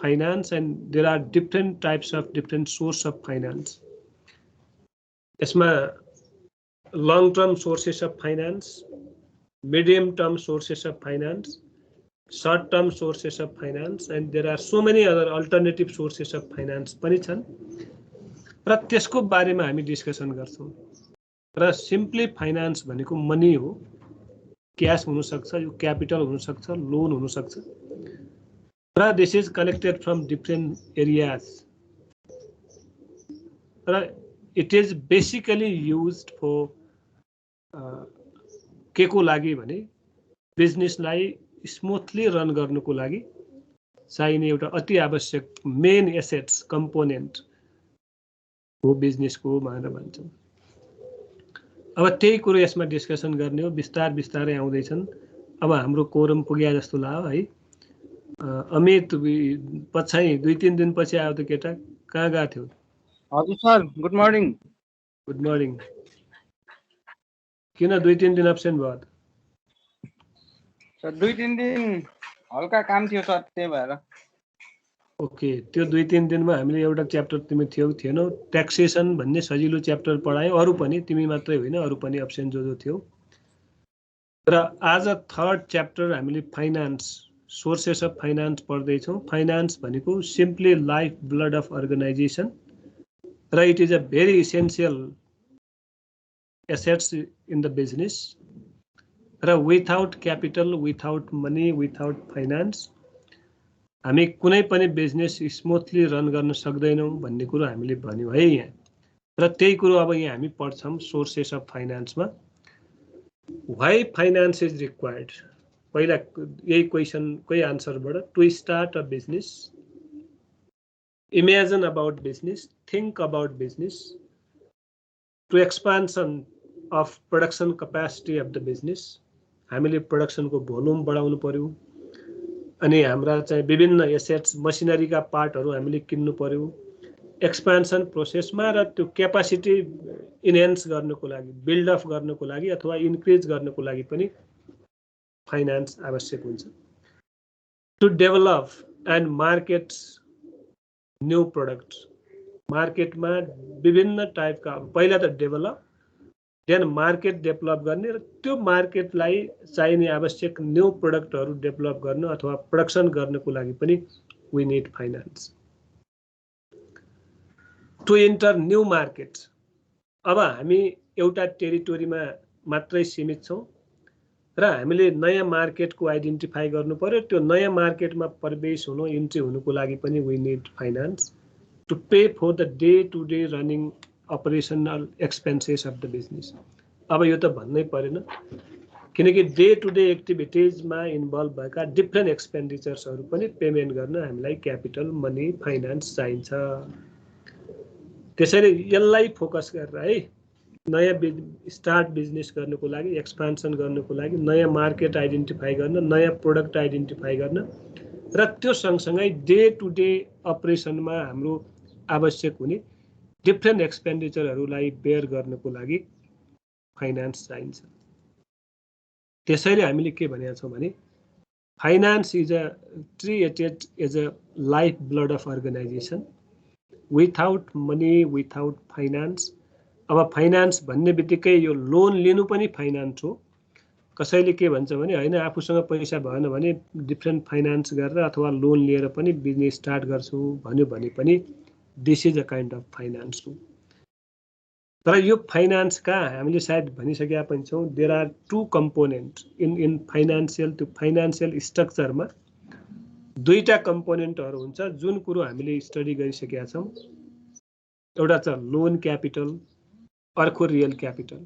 finance, and there are different types of different source of finance. यसमा long term sources of finance, medium term sources of finance, short term sources of finance, and there are so many other alternative sources of finance पनि छन् र त्यसको बारेमा हामी discussion गर्छौं। र simply finance भनेको मनी हो, क्याश हुन सक्छ, यो क्यापिटल हुन सक्छ, लोन हुन सक्छ, र this is collected from different areas, र it is basically used for के को लागि भने बिजनेसलाई स्मूथली रन गर्नुको लागि चाहिने एउटा अति आवश्यक मेन एसेट्स कम्पोनेन्ट हो बिजनेसको भनेर भन्छौं। अब त्यही कुरो यसमा डिस्कसन गर्ने हो, बिस्तार बिस्तारै आउँदैछन्। अब हाम्रो कोरम पुग्या जस्तो लाग्यो है। अमित पछाइ 2-3 दिनपछि आयो त केटा, कहाँ गएको थियो? हजुर sir, good morning. Good morning. किन 2-3 दिन एब्सेन्ट भयो? सर 2-3 दिन हल्का काम थियो सर, त्यही भएर। ओके, त्यो 2-3 दिनमा हामीले एउटा च्याप्टर तिमी थिएनौ, ट्याक्सेसन भन्ने सजिलो च्याप्टर पढायो, अरु पनि, तिमी मात्रै होइन, अरु पनि एब्सेन्ट जो थियो। र आज थर्ड च्याप्टर हामीले फाइनान्स, सोर्सेस अफ फाइनान्स पढ्दै छौं। फाइनान्स भनेको simply life blood of organisation, र it is a very essential assets in the business, र without capital, without money, without finance हामी कुनै पनि बिजनेस स्मूथली रन गर्न सक्दैनौं भन्ने कुरो हामीले भन्यौ है यहाँ। र त्यही कुरो अब यहाँ हामी पढ्छौं सोर्सेस अफ फाइनान्समा। व्हाई फाइनान्स इज रिक्वायर्ड, पहिला यही क्वेशनकै आन्सरबाट, to start a business, imagine about business, think about business, to expansion of production capacity of the business, हामीले प्रोडक्सनको भोल्युम बढाउनु पर्यो, अनि हाम्रा चाहिँ विभिन्न एसेट्स मसिनरीका पार्टहरु हामीले किन्नु पर्यो, एक्सपान्सन प्रोसेसमा, र त्यो क्यापासिटी इन्हान्स गर्नको लागि, बिल्ड अप गर्नको लागि अथवा इन्क्रिज गर्नको लागि पनि फाइनान्स आवश्यक हुन्छ। To develop and market new products, मार्केटमा विभिन्न टाइपका, पहिला त डेभलप, देन मार्केट डेभलप गर्ने, र त्यो मार्केटलाई चाहिने आवश्यक न्यू प्रोडक्टहरु डेभलप गर्न अथवा प्रोडक्सन गर्नको लागि पनि we need finance. To enter new market, अब हामी एउटा टेरिटोरीमा मात्रै सीमित छौं र हामीले नयाँ मार्केटको आइडेन्टिफाई गर्नु पर्यो। त्यो नयाँ मार्केटमा प्रवेश हुनु, इन्ट्री हुनुको लागि पनि we need finance to pay for the day to day running operational expenses of the business. अब यो त भन्नै परेन, किनकि डे टु डे एक्टिभिटिजमा इन्भल्भ भएका डिफरेन्ट एक्सपेन्डिचर्सहरु पनि पेमेन्ट गर्न हामीलाई क्यापिटल, मनी, फाइनान्स चाहिन्छ। त्यसैले यसलाई फोकस गरेर है, नयाँ स्टार्ट बिजनेस गर्नको लागि, एक्सपान्सन गर्नको लागि, नयाँ मार्केट आइडेन्टिफाई गर्न, नयाँ प्रोडक्ट आइडेन्टिफाई गर्न, र त्यो सँगसँगै डे टु डे अपरेसनमा हाम्रो आवश्यक हुने डिफरेन्ट एक्सपेन्डिचरहरुलाई बेयर गर्नको लागि फाइनान्स चाहिन्छ। त्यसैले हामीले के भनेका छौं भने finance is a treated as a life blood of organisation, without money, without finance. अब फाइनान्स भन्ने बित्तिकै यो लोन लिनु पनि फाइनान्स हो। कसैले के भन्छ भने हैन, आफूसँग पैसा भएन भने डिफरेन्ट फाइनान्स गरेर अथवा लोन लिएर पनि बिजनेस स्टार्ट गर्छु भन्यो भने पनि this is a kind of finance हो। तर यो फाइनान्स का हामीले सायद भनिसकेका पनि छौं, there are two component in financial, त्यो फाइनान्शियल स्ट्रक्चरमा दुईटा कम्पोनेन्टहरु हुन्छ जुन कुरो हामीले स्टडी गरिसकेका छौं। एउटा छ लोन क्यापिटल, अर्को रियल क्यापिटल।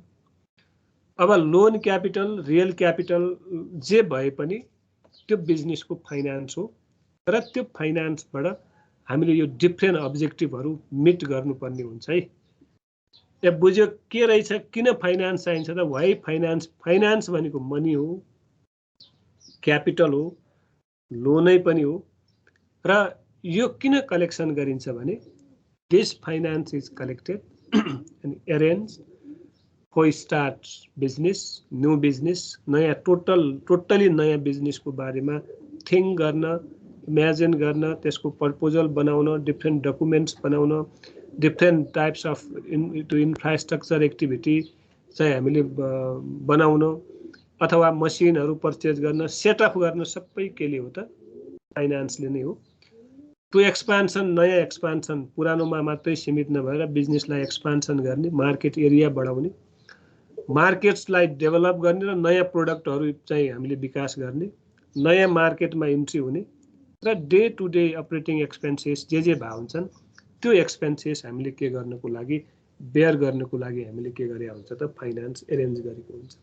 अब लोन क्यापिटल, रियल क्यापिटल जे भए पनि त्यो बिजनेसको फाइनान्स हो, र त्यो फाइनान्सबाट हामीले यो डिफरेन्ट अब्जेक्टिभहरु मिट गर्नुपर्ने हुन्छ है। ए बुझ्यो के रहेछ, किन फाइनान्स चाहिन्छ त? Why finance? फाइनान्स भनेको मनी हो, क्यापिटल हो, लोनै पनि हो, र यो किन कलेक्सन गरिन्छ भने this finance is collected and arrange for start business, new business, नयाँ टोटली नयाँ बिजनेसको बारेमा थिंक गर्न, इमेजिन गर्न, त्यसको प्रपोजल बनाउन, डिफ्रेन्ट डकुमेन्ट्स बनाउन, different types of infrastructure activity चाहिँ हामीले बनाउन अथवा मसिनहरू पर्चेज गर्न, सेटअप गर्न सबै केले हो त? फाइनान्सले नै हो। त्यो एक्सपान्सन, नयाँ एक्सपान्सन, पुरानोमा मात्रै सीमित नभएर बिजनेसलाई एक्सपान्सन गर्ने, मार्केट एरिया बढाउने, मार्केट्सलाई डेभलप गर्ने र नयाँ प्रोडक्टहरू चाहिँ हामीले विकास गर्ने, नयाँ मार्केटमा इन्ट्री हुने र day to day operating expenses जे भए हुन्छन् त्यो एक्सपेन्सेस हामीले के गर्नको लागि, बेयर गर्नको लागि हामीले के गरे हुन्छ त? फाइनान्स एरेन्ज गरेको हुन्छ।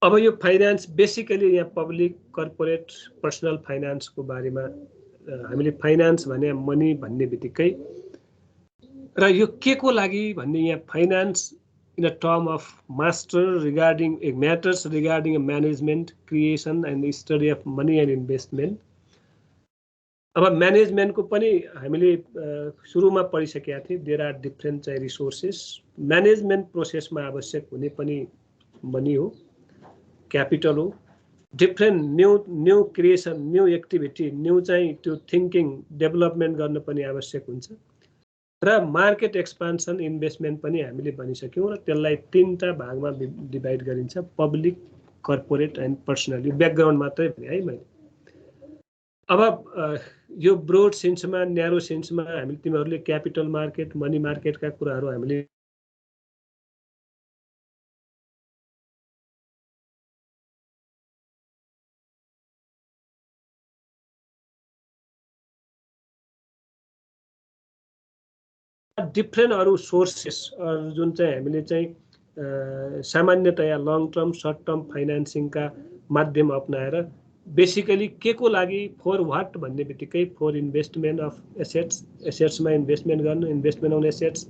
अब यो फाइनान्स बेसिकली यहाँ पब्लिक, कर्पोरेट, पर्सनल फाइनान्सको बारेमा हामीले फाइनान्स भने मनी भन्ने बित्तिकै र यो के को लागि भन्ने यहाँ finance in a term of matters regarding management, creation and study of money and investment. अब म्यानेजमेन्टको पनि हामीले सुरुमा पढिसकेका थियौँ। देयर आर डिफ्रेन्ट चाहिँ रिसोर्सेस। म्यानेजमेन्ट प्रोसेसमा आवश्यक हुने पनि मनी हो, क्यापिटल हो, different new creation, new activity, new चाहिँ त्यो थिङ्किङ डेभलपमेन्ट गर्न पनि आवश्यक हुन्छ र मार्केट एक्सपान्सन, इन्भेस्टमेन्ट पनि हामीले भनिसक्यौँ र त्यसलाई 3टा भागमा डिभाइड गरिन्छ, पब्लिक, कर्पोरेट एन्ड पर्सनल। यो ब्याकग्राउन्ड मात्रै भने है मैले। अब यो ब्रोड सेन्समा, न्यारो सेन्समा हामी तिमीहरूले क्यापिटल मार्केट, मनी मार्केटका कुराहरू हामीले डिफ्रेन्ट अरू सोर्सेस जुन चाहिँ हामीले चाहिँ सामान्यतया लङ टर्म, सर्ट टर्म फाइनेन्सिङका माध्यम अपनाएर बेसिकली के को लागि, फर वाट भन्ने बित्तिकै फर इन्भेस्टमेन्ट अफ एसेट्स, एसेट्समा इन्भेस्टमेन्ट गर्न, इन्भेस्टमेन्ट अन एसेट्स,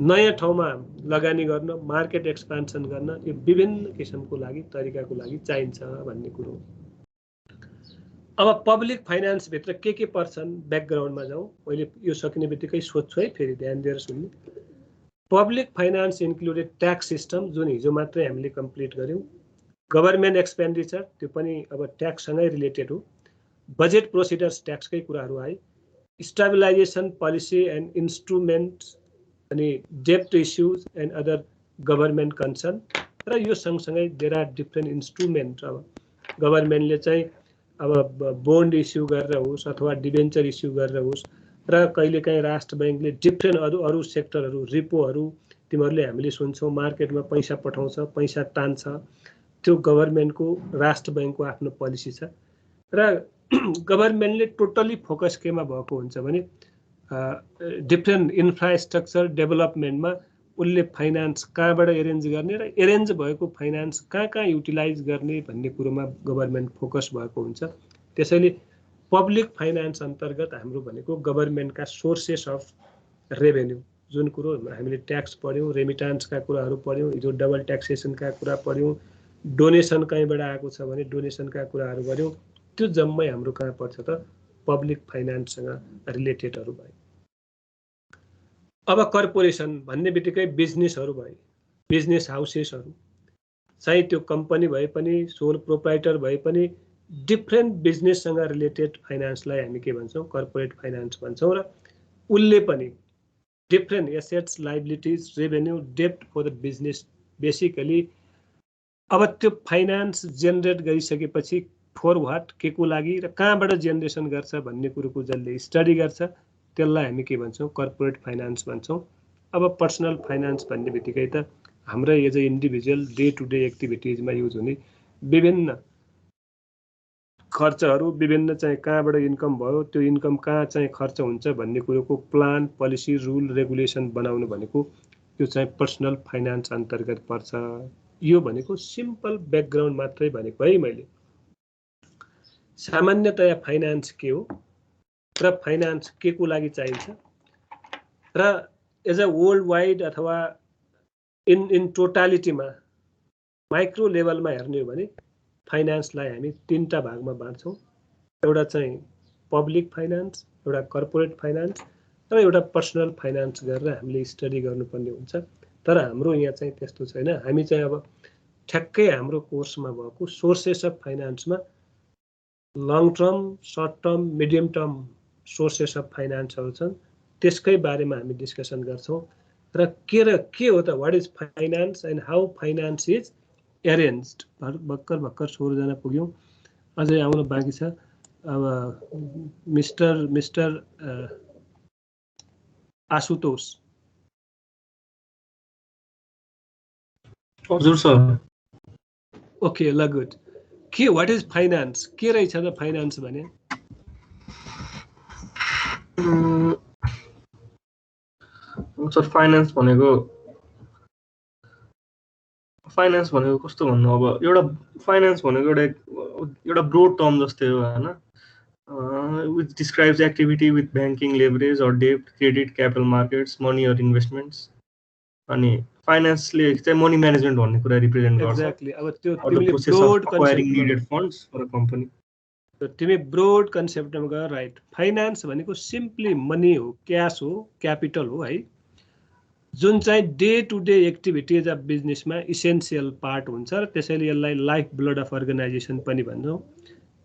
नयाँ ठाउँमा लगानी गर्न, मार्केट एक्सपान्सन गर्न, यो विभिन्न किसिमको लागि, तरिकाको लागि चाहिन्छ भन्ने कुरो। अब पब्लिक फाइनान्सभित्र के पर्छन्, ब्याकग्राउन्डमा जाउँ। मैले यो सकिने बित्तिकै सोध्छु है, फेरि ध्यान दिएर सुन्नु। Public finance included tax system, जुन हिजो मात्रै हामीले कम्प्लिट गऱ्यौँ। गभर्मेन्ट एक्सपेन्डिचर, त्यो पनि अब ट्याक्ससँगै रिलेटेड हो। बजेट प्रोसिडर्स, ट्याक्सकै कुराहरू आए। स्टेबलाइजेसन पोलिसी एन्ड इन्स्ट्रुमेन्ट्स, अनि डेप्ट issues and other government concern. र यो सँगसँगै देयर आर डिफ्रेन्ट इन्स्ट्रुमेन्ट। अब गभर्मेन्टले चाहिँ अब बोन्ड इस्यु गरेर होस् अथवा डिबेन्चर इस्यु गरेर होस्, र कहिलेकाहीँ राष्ट्र ब्याङ्कले डिफ्रेन्ट अरू सेक्टरहरू, रिपोहरू, तिमीहरूले हामीले सुन्छौँ मार्केटमा पैसा पठाउँछ, पैसा तान्छ, त्यो गभर्मेन्टको, राष्ट्र ब्याङ्कको आफ्नो पोलिसी छ। र गभर्मेन्टले टोटली फोकस केमा भएको हुन्छ भने डिफ्रेन्ट इन्फ्रास्ट्रक्चर डेभलपमेन्टमा उसले फाइनान्स कहाँबाट एरेन्ज गर्ने र एरेन्ज भएको फाइनान्स कहाँ युटिलाइज गर्ने भन्ने कुरोमा गभर्मेन्ट फोकस भएको हुन्छ। त्यसैले पब्लिक फाइनान्स अन्तर्गत हाम्रो भनेको गभर्मेन्टका सोर्सेस अफ रेभेन्यू, जुन कुरो हामीले ट्याक्स पढ्यौँ, रेमिटान्सका कुराहरू पढ्यौँ, हिजो डबल ट्याक्सेसनका कुरा पढ्यौँ, डोनेसन कहीँबाट आएको छ भने डोनेसनका कुराहरू गऱ्यौँ, त्यो जम्मै हाम्रो कहाँ पर्छ त? पब्लिक फाइनान्ससँग रिलेटेडहरू भयो। अब कर्पोरेसन भन्ने बित्तिकै बिजनेसहरू भए, बिजनेस हाउसेसहरू, चाहे त्यो कम्पनी भए पनि, सोल प्रोप्राइटर भए पनि, डिफ्रेन्ट बिजनेससँग रिलेटेड फाइनान्सलाई हामी के भन्छौँ? कर्पोरेट फाइनान्स भन्छौँ। र उसले पनि डिफ्रेन्ट एसेट्स, लाइबिलिटिज, रेभेन्यू, डेप्ट फर द बिजनेस। बेसिकली अब त्यो फाइनान्स जेनेरेट गरिसकेपछि फर वाट, के को लागि र कहाँबाट जेनेरेसन गर्छ भन्ने कुरोको जसले स्टडी गर्छ त्यसलाई हामी के भन्छौँ? कर्पोरेट फाइनान्स भन्छौँ। अब पर्सनल फाइनान्स भन्ने बित्तिकै त हाम्रो as a individual day to day एक्टिभिटिजमा युज हुने विभिन्न खर्चहरू, विभिन्न चाहिँ कहाँबाट इन्कम भयो, त्यो इन्कम कहाँ चाहिँ खर्च हुन्छ भन्ने कुरोको प्लान, पोलिसी, रुल, रेगुलेसन बनाउनु भनेको यो चाहिँ पर्सनल फाइनान्स अन्तर्गत पर्छ। यो भनेको सिम्पल ब्याकग्राउन्ड मात्रै भनेको है मैले। सामान्यतया फाइनान्स के हो र फाइनान्स के को लागि चाहिन्छ, र एज अ वर्ल्ड वाइड अथवा इन टोटालिटीमा माइक्रो लेभलमा हेर्ने हो भने फाइनान्सलाई हामी 3टा भागमा बाँड्छौँ। एउटा चाहिँ पब्लिक फाइनान्स, एउटा कर्पोरेट फाइनान्स र एउटा पर्सनल फाइनान्स गरेर हामीले स्टडी गर्नुपर्ने हुन्छ। तर हाम्रो यहाँ चाहिँ त्यस्तो छैन। हामी चाहिँ अब ठ्याक्कै हाम्रो कोर्समा भएको सोर्सेस अफ फाइनान्समा long term, short term, medium term sources of फाइनान्सहरू छन्, त्यसकै बारेमा हामी डिस्कसन गर्छौँ। र के हो त what is finance and how finance is arranged. भर्खर 16 जना पुग्यौँ, अझै आउन बाँकी छ। अब मिस्टर आशुतोष। हजुर सर। ओके ल गुड। के वाट इज फाइनान्स, के रहेछ त फाइनान्स भने? सर फाइनान्स भनेको कस्तो भन्नु, अब एउटा फाइनान्स भनेको एउटा ब्रोड टर्म जस्तै हो हैन, which describes activity with banking, leverage or debt, credit, capital markets, money or investments. अनि फाइनान्सले चाहिँ मनी म्यानेजमेन्ट भन्ने कुरा रिप्रेजेन्ट गर्छ। एक्ज्याक्टली। अब त्यो the तिमीले process ब्रोड of acquiring कन्सेप्टमा needed funds for a company. तिमी ब्रोड कन्सेप्टमा गयो, राइट। फाइनान्स भनेको सिम्पली मनी हो, क्यास हो, क्यापिटल हो है, जुन चाहिँ day to day activities of बिजनेसमा इसेन्सियल पार्ट हुन्छ र त्यसैले यसलाई लाइफ ब्लड अफ अर्गनाइजेसन पनि भन्छौँ।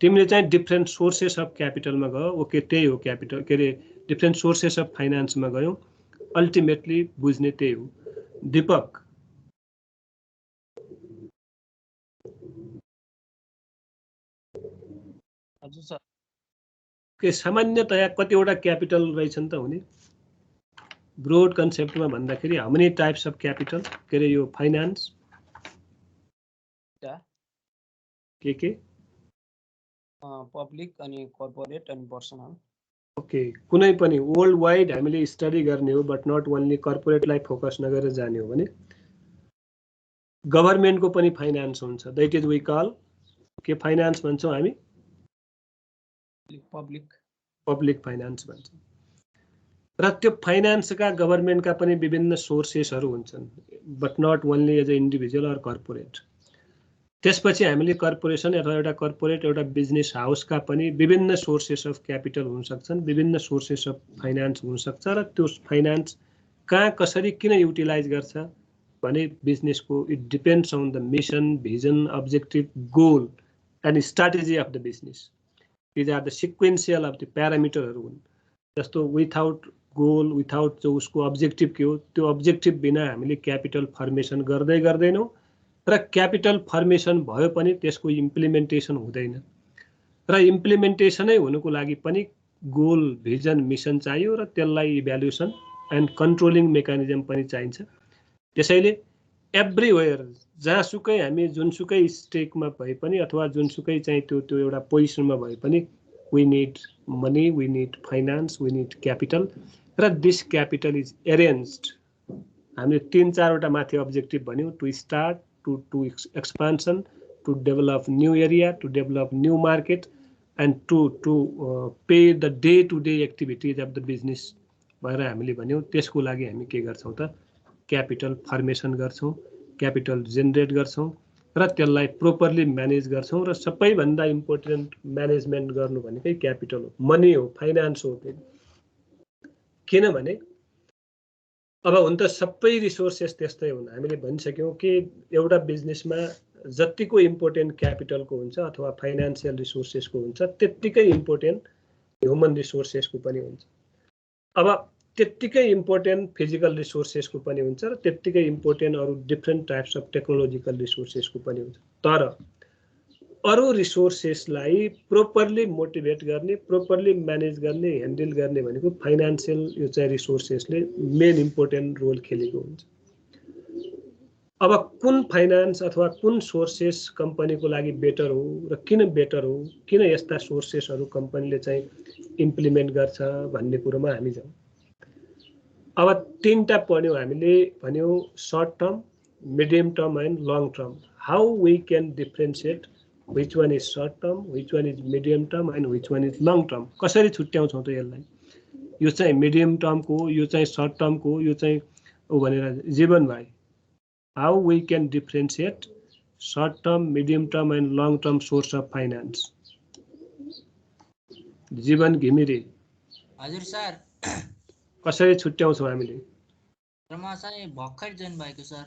तिमीले चाहिँ डिफ्रेन्ट सोर्सेस अफ क्यापिटलमा गयो, ओके त्यही हो क्यापिटल, के अरे डिफ्रेन्ट सोर्सेस अफ फाइनान्समा गयौँ, अल्टिमेटली बुझ्ने त्यही हो। दीपक। हजुर सर। के सामान्यतया कतिवटा क्यापिटल रहेछन् त हुने? ब्रोड कन्सेप्टमा भन्दाखेरि how many types of capital, के अरे यो फाइनान्स के पब्लिक अनि कर्पोरेट अनि पर्सनल। ओके, कुनै पनि वर्ल्ड वाइड हामीले स्टडी गर्ने हो, बट नट ओन्ली कर्पोरेटलाई फोकस नगरेर जाने हो भने गभर्मेन्टको पनि फाइनान्स हुन्छ, दैट इज वी कल के फाइनान्स भन्छौँ हामी? पब्लिक फाइनान्स भन्छौँ। र त्यो फाइनान्सका गभर्मेन्टका पनि विभिन्न सोर्सेसहरू हुन्छन्, but not only as a individual or corporate. त्यसपछि हामीले कर्पोरेसन अथवा एउटा कर्पोरेट एउटा बिजनेस हाउसका पनि विभिन्न सोर्सेस अफ क्यापिटल हुन सक्छन्, विभिन्न सोर्सेस अफ फाइनान्स हुन सक्छ। र त्यो फाइनान्स कहाँ कसरी किन युटिलाइज गर्छ भने बिजनेसको it depends on the mission, vision, objective, goal and strategy of the business. These are the sequential of the प्यारामिटरहरू हुन्। जस्तो विथआउट गोल, विथआउट जो उसको अब्जेक्टिभ के हो, त्यो अब्जेक्टिभ बिना हामीले क्यापिटल फर्मेसन गर्दैनौँ, र क्यापिटल फर्मेसन भयो पनि त्यसको इम्प्लिमेन्टेसन हुँदैन। र इम्प्लिमेन्टेसनै हुनुको लागि पनि गोल, भिजन, मिसन चाहियो र त्यसलाई इभ्यालुएसन एन्ड कन्ट्रोलिङ मेकानिजम पनि चाहिन्छ। त्यसैले एभ्रिवेयर जहाँसुकै हामी जुनसुकै स्टेकमा भए पनि अथवा जुनसुकै चाहिँ त्यो एउटा पोजिसनमा भए पनि we need money, we need finance, we need capital. र दिस क्यापिटल इज एरेन्ज्ड। हामीले 3-4वटा माथि अब्जेक्टिभ भन्यौँ, to start, to expansion, to develop new area, to develop new market, and to pay the day-to-day activities of the business भएर हामीले भन्यौँ। त्यसको लागि हामी के गर्छौँ त क्यापिटल फर्मेसन गर्छौँ, क्यापिटल जेनेरेट गर्छौँ र त्यसलाई प्रोपरली म्यानेज गर्छौँ। र सबैभन्दा इम्पोर्टेन्ट म्यानेजमेन्ट गर्नु भनेकै क्यापिटल हो, मनी हो, फाइनान्स हो। किनभने अब हुन त सबै रिसोर्सेस त्यस्तै हुन्। हामीले भनिसक्यौँ कि एउटा बिजनेसमा जतिको इम्पोर्टेन्ट क्यापिटलको हुन्छ अथवा फाइनान्सियल रिसोर्सेसको हुन्छ, त्यत्तिकै इम्पोर्टेन्ट ह्युमन रिसोर्सेसको पनि हुन्छ। अब त्यत्तिकै इम्पोर्टेन्ट फिजिकल रिसोर्सेसको पनि हुन्छ र त्यत्तिकै इम्पोर्टेन्ट अरू डिफ्रेन्ट टाइप्स अफ टेक्नोलोजिकल रिसोर्सेसको पनि हुन्छ। तर अरू रिसोर्सेसलाई प्रोपरली मोटिभेट गर्ने, प्रोपरली म्यानेज गर्ने, ह्यान्डल गर्ने भनेको फाइनान्सियल यो चाहिँ रिसोर्सेसले मेन इम्पोर्टेन्ट रोल खेलेको हुन्छ। अब कुन फाइनान्स अथवा कुन सोर्सेस कम्पनीको लागि बेटर हो र किन बेटर हो, किन यस्ता सोर्सेसहरू कम्पनीले चाहिँ इम्प्लिमेन्ट गर्छ भन्ने कुरोमा हामी जाउँ। अब 3टा पढ्यौँ हामीले, भन्यौँ short term, medium term and long term. How we can differentiate which one is short term, which one is medium term and which one is long term। कसरी छुट्याउँछौँ त यसलाई? यो चाहिँ मिडियम टर्मको, यो चाहिँ सर्ट टर्मको, यो चाहिँ उ भनेर जीवन भाइ, how we can differentiate short term, medium term and long term source of finance? Jeevan Ghimire. हजुर सर। कसरी छुट्याउँछौँ हामीले? म चाहिँ भर्खर जोइन भएको सर।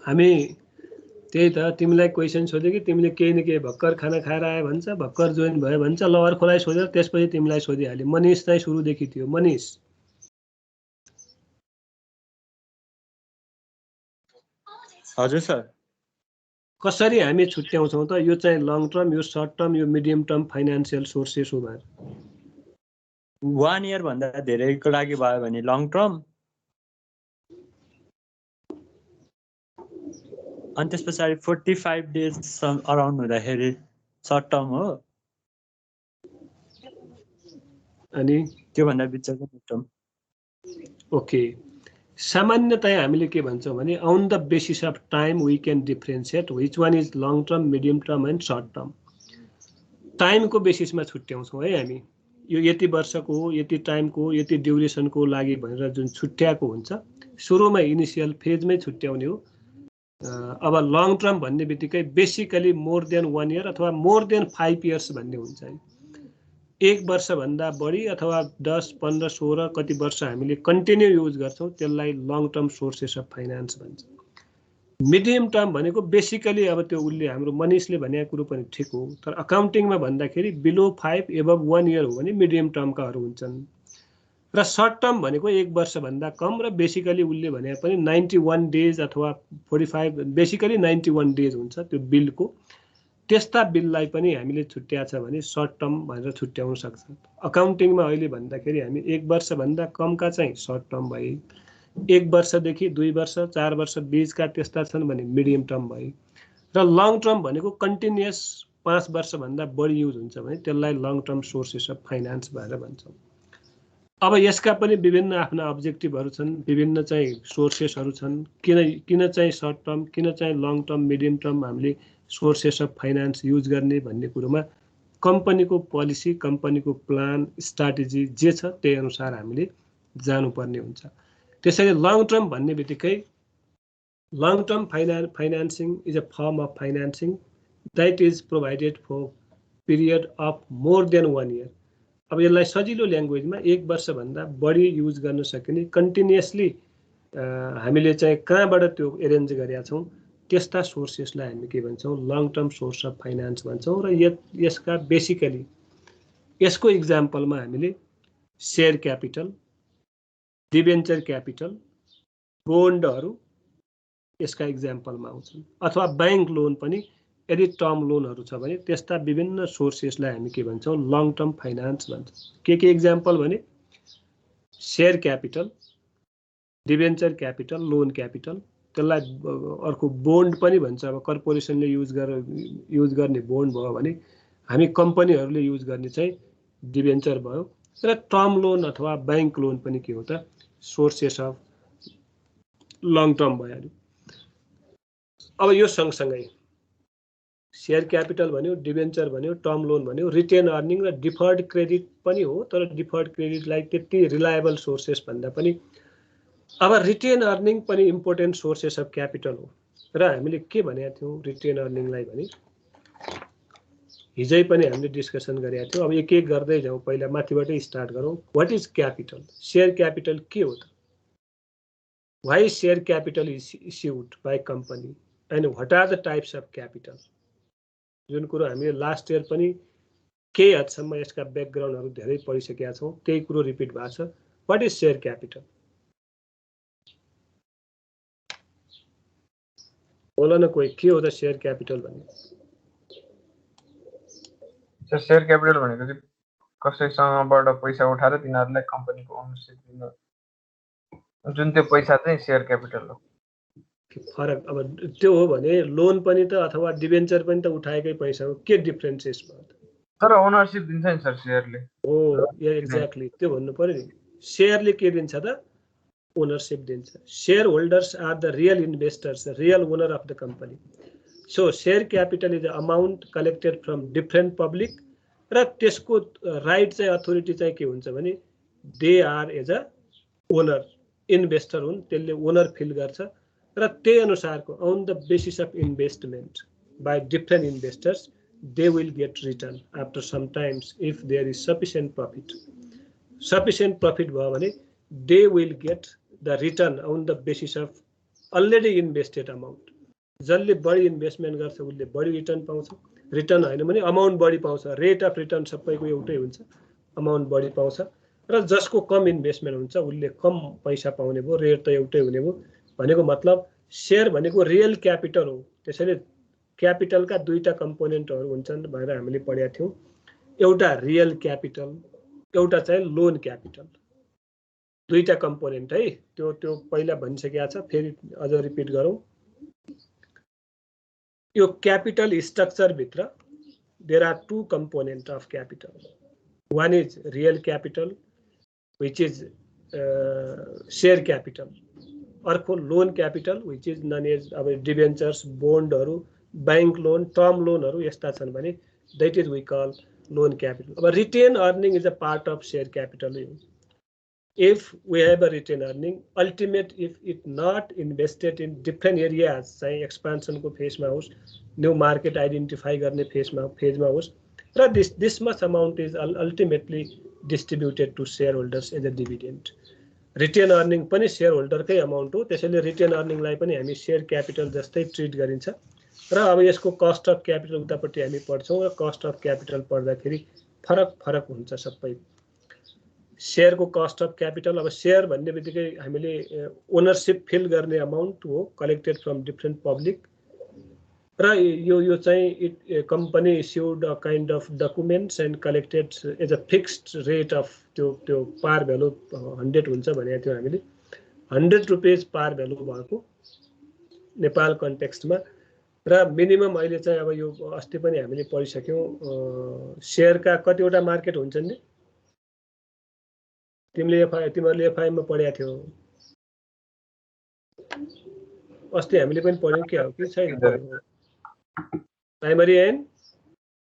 हामी त्यही त तिमीलाई क्वेसन सोध्यो कि तिमीले केही न केही भर्खर खाना खाएर आयो भन्छ, भर्खर जोइन भयो भन्छ, ल अर्कोलाई सोधेर त्यसपछि तिमीलाई सोधिहाल्यो। मनिष चाहिँ सुरुदेखि थियो। मनिष हजुर सर। कसरी हामी छुट्याउँछौँ त यो चाहिँ लङ टर्म, यो सर्ट टर्म, यो मिडियम टर्म फाइनान्सियल सोर्सेस हो भनेर? 1 इयर भन्दा धेरैको लागि भयो भने लङ टर्म, अनि त्यस पछाडि 45 डेज अराउन्ड हुँदाखेरि सर्ट टर्म हो, अनि त्योभन्दा बिचको मिड टर्म। ओके, सामान्यतया हामीले के भन्छौँ भने on the basis of time we can differentiate which one is long term, medium term and short term. टाइमको बेसिसमा छुट्याउँछौँ है हामी, यो यति वर्षको हो, यति टाइमको, यति ड्युरेसनको लागि भनेर जुन छुट्याएको हुन्छ सुरुमा इनिसियल फेजमै छुट्याउने हो। अब लङ टर्म भन्ने बित्तिकै बेसिकली मोर देन 1 इयर अथवा मोर देन 5 इयर्स भन्ने हुन्छ है। 1 वर्षभन्दा बढी अथवा 10, 15, 16 कति वर्ष हामीले कन्टिन्यू युज गर्छौँ त्यसलाई long term sources of finance भन्छ। मिडियम टर्म भनेको बेसिकली अब त्यो उसले हाम्रो मनिषले भनेको कुरो पनि ठिक हो, तर अकाउन्टिङमा भन्दाखेरि बिलो 5 एबभ 1 इयर हो भने मिडियम टर्मकाहरू हुन्छन्। र सर्ट टर्म भनेको 1 वर्षभन्दा कम र बेसिकली उसले भने पनि 91 डेज अथवा 45, बेसिकली 91 डेज हुन्छ त्यो बिलको। त्यस्ता बिललाई पनि हामीले छुट्याएको छ भने सर्ट टर्म भनेर छुट्याउन सक्छ। अकाउन्टिङमा अहिले भन्दाखेरि हामी 1 वर्षभन्दा कमका चाहिँ सर्ट टर्म भए, 1 वर्षदेखि 2 वर्ष 4 वर्ष बिचका त्यस्ता छन् भने मिडियम टर्म भए, र लङ टर्म भनेको कन्टिन्युअस 5 वर्षभन्दा बढी युज हुन्छ भने त्यसलाई long term sources of finance भनेर भन्छौँ। अब यसका पनि विभिन्न आफ्ना अब्जेक्टिभहरू छन्, विभिन्न चाहिँ सोर्सेसहरू छन्। किन चाहिँ सर्ट टर्म, किन चाहिँ लङ टर्म, मिडियम टर्म हामीले सोर्सेस अफ फाइनान्स युज गर्ने भन्ने कुरोमा कम्पनीको पोलिसी, कम्पनीको प्लान, स्ट्राटेजी जे छ त्यही अनुसार हामीले जानुपर्ने हुन्छ। त्यसैले लङ टर्म भन्ने बित्तिकै long term financing is a firm of financing that is provided for period of more than 1 year. अब यसलाई सजिलो ल्याङ्ग्वेजमा 1 वर्षभन्दा बढी युज गर्न सकिने कन्टिन्युअसली हामीले चाहिँ कहाँबाट त्यो एरेन्ज गरेका छौँ त्यस्ता सोर्सेसलाई हामी के भन्छौँ long term source of finance भन्छौँ। र यसका बेसिकली यसको इक्जाम्पलमा हामीले सेयर क्यापिटल, डिबेन्चर क्यापिटल, बोन्डहरू यसका इक्जाम्पलमा आउँछन्। अथवा ब्याङ्क लोन पनि यदि टर्म लोनहरू छ भने त्यस्ता विभिन्न सोर्सेसलाई हामी के भन्छौँ लङ टर्म फाइनान्स भन्छौँ। के इक्जाम्पल भने share capital, debenture capital, loan capital, त्यसलाई अर्को बोन्ड पनि भन्छ। अब कर्पोरेसनले युज गर्ने बोन्ड भयो भने हामी कम्पनीहरूले युज गर्ने चाहिँ डिबेन्चर भयो। र टर्म लोन अथवा ब्याङ्क लोन पनि के हो त सोर्सेस अफ लङ टर्म भइहाल्यो। अब यो सँगसँगै सेयर क्यापिटल भन्यो, डिबेन्चर भन्यो, टर्म लोन भन्यो, रिटेन अर्निङ र डिफर्ड क्रेडिट पनि हो। तर डिफर्ड क्रेडिटलाई त्यति रिलायबल सोर्सेस भन्दा पनि अब रिटेन अर्निङ पनि इम्पोर्टेन्ट सोर्सेस अफ क्यापिटल हो। र हामीले के भनेका थियौँ रिटेन अर्निङलाई भने हिजै पनि हामीले डिस्कसन गरेका थियौँ। अब एक एक गर्दै जाउँ, पहिला माथिबाटै स्टार्ट गरौँ। What is capital? Share capital के हो त? Why share capital is issued by company and what are the types of capital? जुन कुरो हामीले लास्ट इयर पनि केही हदसम्म यसका ब्याकग्राउन्डहरू धेरै पढिसकेका छौँ, त्यही कुरो रिपिट भएको छ। What is share capital? बोल न कोही, के हो त सेयर क्यापिटल भन्ने? सेयर क्यापिटल भनेको चाहिँ कसैसँगबाट पैसा उठाएर तिनीहरूलाई कम्पनीको ओनरसिप दिनु, जुन त्यो पैसा चाहिँ सेयर क्यापिटल हो। फरक अब त्यो हो भने लोन पनि त अथवा डिबेन्चर पनि त उठाएकै पैसा हो, के डिफ्रेन्सेस भयो त? तर ओनरसिप दिन्छ नि सर सेयरले। हो एक्ज्याक्टली त्यो भन्नु पर्यो नि। सेयरले के दिन्छ त? ओनरसिप दिन्छ। Share holders are the real investors, real owner of the company. So share capital is the amount collected from different public. र त्यसको राइट चाहिँ अथोरिटी चाहिँ के हुन्छ भने they are as a owner, investor हुन्, त्यसले ओनर फिल गर्छ। र त्यही अनुसारको on the basis of investment by different investors they will get return after some times if there is sufficient profit. Sufficient profit भयो भने they will get the return on the basis of already invested amount. जसले बढी investment गर्छ उसले बढी return पाउँछ, return होइन भने अमाउन्ट बढी पाउँछ, रेट अफ रिटर्न सबैको एउटै हुन्छ, अमाउन्ट बढी पाउँछ। र जसको कम इन्भेस्टमेन्ट हुन्छ उसले कम पैसा पाउने भयो, रेट त एउटै हुने भयो। भनेको मतलब सेयर भनेको रियल क्यापिटल हो। त्यसैले क्यापिटलका दुईटा कम्पोनेन्टहरू हुन्छन् भनेर हामीले पढेका थियौँ, एउटा रियल क्यापिटल, एउटा चाहिँ लोन क्यापिटल, दुईटा कम्पोनेन्ट है। त्यो पहिला भनिसकेको छ, फेरि अझ रिपिट गरौँ। यो क्यापिटल स्ट्रक्चर भित्र there are two component of capital. One is real capital which is share capital, अर्को loan capital which is non as अब डिबेन्चर्स, बोन्डहरू, बैंक लोन, टर्म लोनहरू यस्ता छन् भने that is we call loan capital. अब retain earning is a part of share capital. If we have a retained earning, ultimate if it not invested in different areas, चाहिँ expansion को phase मा होस्, new market identify गर्ने phase मा होस्, र this much amount is ultimately distributed to shareholders as a dividend. Retained earning पनि shareholder कै amount हो, त्यसैले retained earning लाई पनि हामी share capital जस्तै treat गरिन्छ। र अब यसको cost of capital उतापट्टि हामी पढ्छौँ, र cost of capital पढ्दाखेरि फरक हुन्छ सबै। शेयर को कस्ट अफ क्यापिटल, अब शेयर भन्ने बित्तिकै हामीले ओनरशिप फिल गर्ने अमाउन्ट हो कलेक्टेड फ्रम डिफ्रेन्ट पब्लिक, र यो चाहिँ company issued a kind of documents and collected as a fixed rate of त्यो पार भ्यालु 100 हुन्छ भनेको थियो हामीले। 100 रुपियाँ पार भ्यालु भएको नेपाल कन्टेक्स्टमा, र मिनिमम अहिले चाहिँ अब यो अस्ति पनि हामीले पढिसक्यौँ, शेयरका कतिवटा मार्केट हुन्छन् नि, तिमीहरूले एफआईमा पढेका थियौ अस्ति, हामीले पनि पढ्यौँ के हो कि छैन? Primary and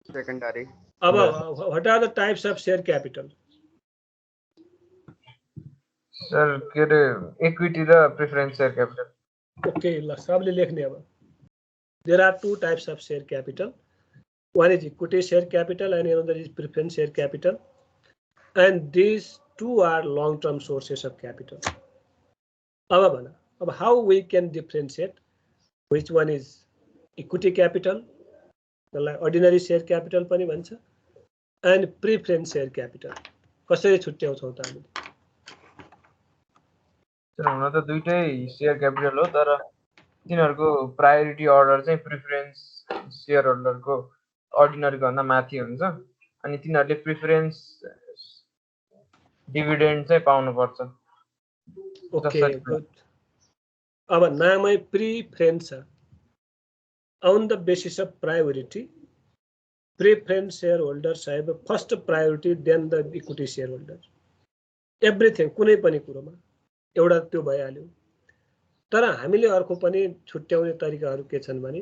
secondary. अब what are the types of share capital? Sir के अरे इक्विटी र प्रिफरेन्स शेयर क्यापिटल। ओके, ल सबले लेख्ने। अब there are two types of share capital, one is equity share capital and another is preference share capital, and this two are long-term sources of capital. अब how we can differentiate which one is equity capital, ordinary share capital पनि भन्छ, and preference share capital, कसरी छुट्याउँछौँ त हामीले? हुन त दुईटै शेयर क्यापिटल हो, तर तिनीहरूको प्रायोरिटी अर्डर चाहिँ प्रिफरेन्स शेयर होल्डरको अर्डिनरीको भन्दा माथि हुन्छ, अनि तिनीहरूले प्रिफरेन्स डिभिडेन्ड चाहिँ पाउनुपर्छ। Okay, good. अब नामै प्रिफरेन्स छ। On the basis of priority, preference shareholders have first priority than the equity shareholder. Everything, कुनै पनि कुरोमा एउटा त्यो भइहाल्यो। तर हामीले अर्को पनि छुट्याउने तरिकाहरू के छन् भने,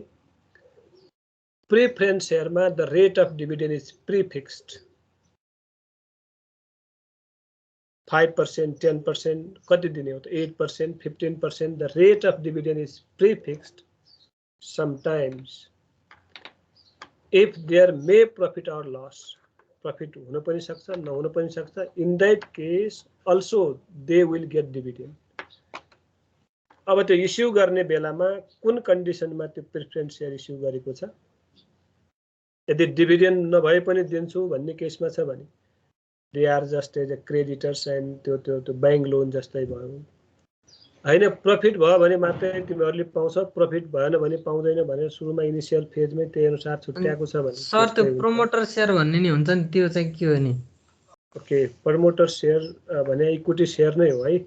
प्रिफरेन्स शेयरमा the rate of dividend is prefixed, 5%, 10%, कति दिने हो त? 8%, 15%, the rate of dividend is prefixed. Sometimes if there may profit or loss, profit हुन पनि सक्छ, नहुन पनि सक्छ, in that case also they will get dividend. अब त्यो इस्यु गर्ने बेलामा कुन कन्डिसनमा त्यो प्रिफरेन्स शेयर इस्यु गरेको छ, यदि डिभिडेन्ड नभए पनि दिन्छु भन्ने केसमा छ भने they are just as a creditors and त्यो बैंक लोन जस्तै भयो। हैन, प्रॉफिट भयो भने मात्रै तिमीहरूले पाउँछ, प्रॉफिट भएन भने पाउँदैन भनेर सुरुमा इनिशियल फेजमै त्यही अनुसार छुट्याएको छ भने सर त्यो प्रमोटर शेयर भन्ने नि हुन्छ नि, त्यो चाहिँ के हो नि? ओके, प्रमोटर शेयर भने इक्विटी शेयर नै हो है।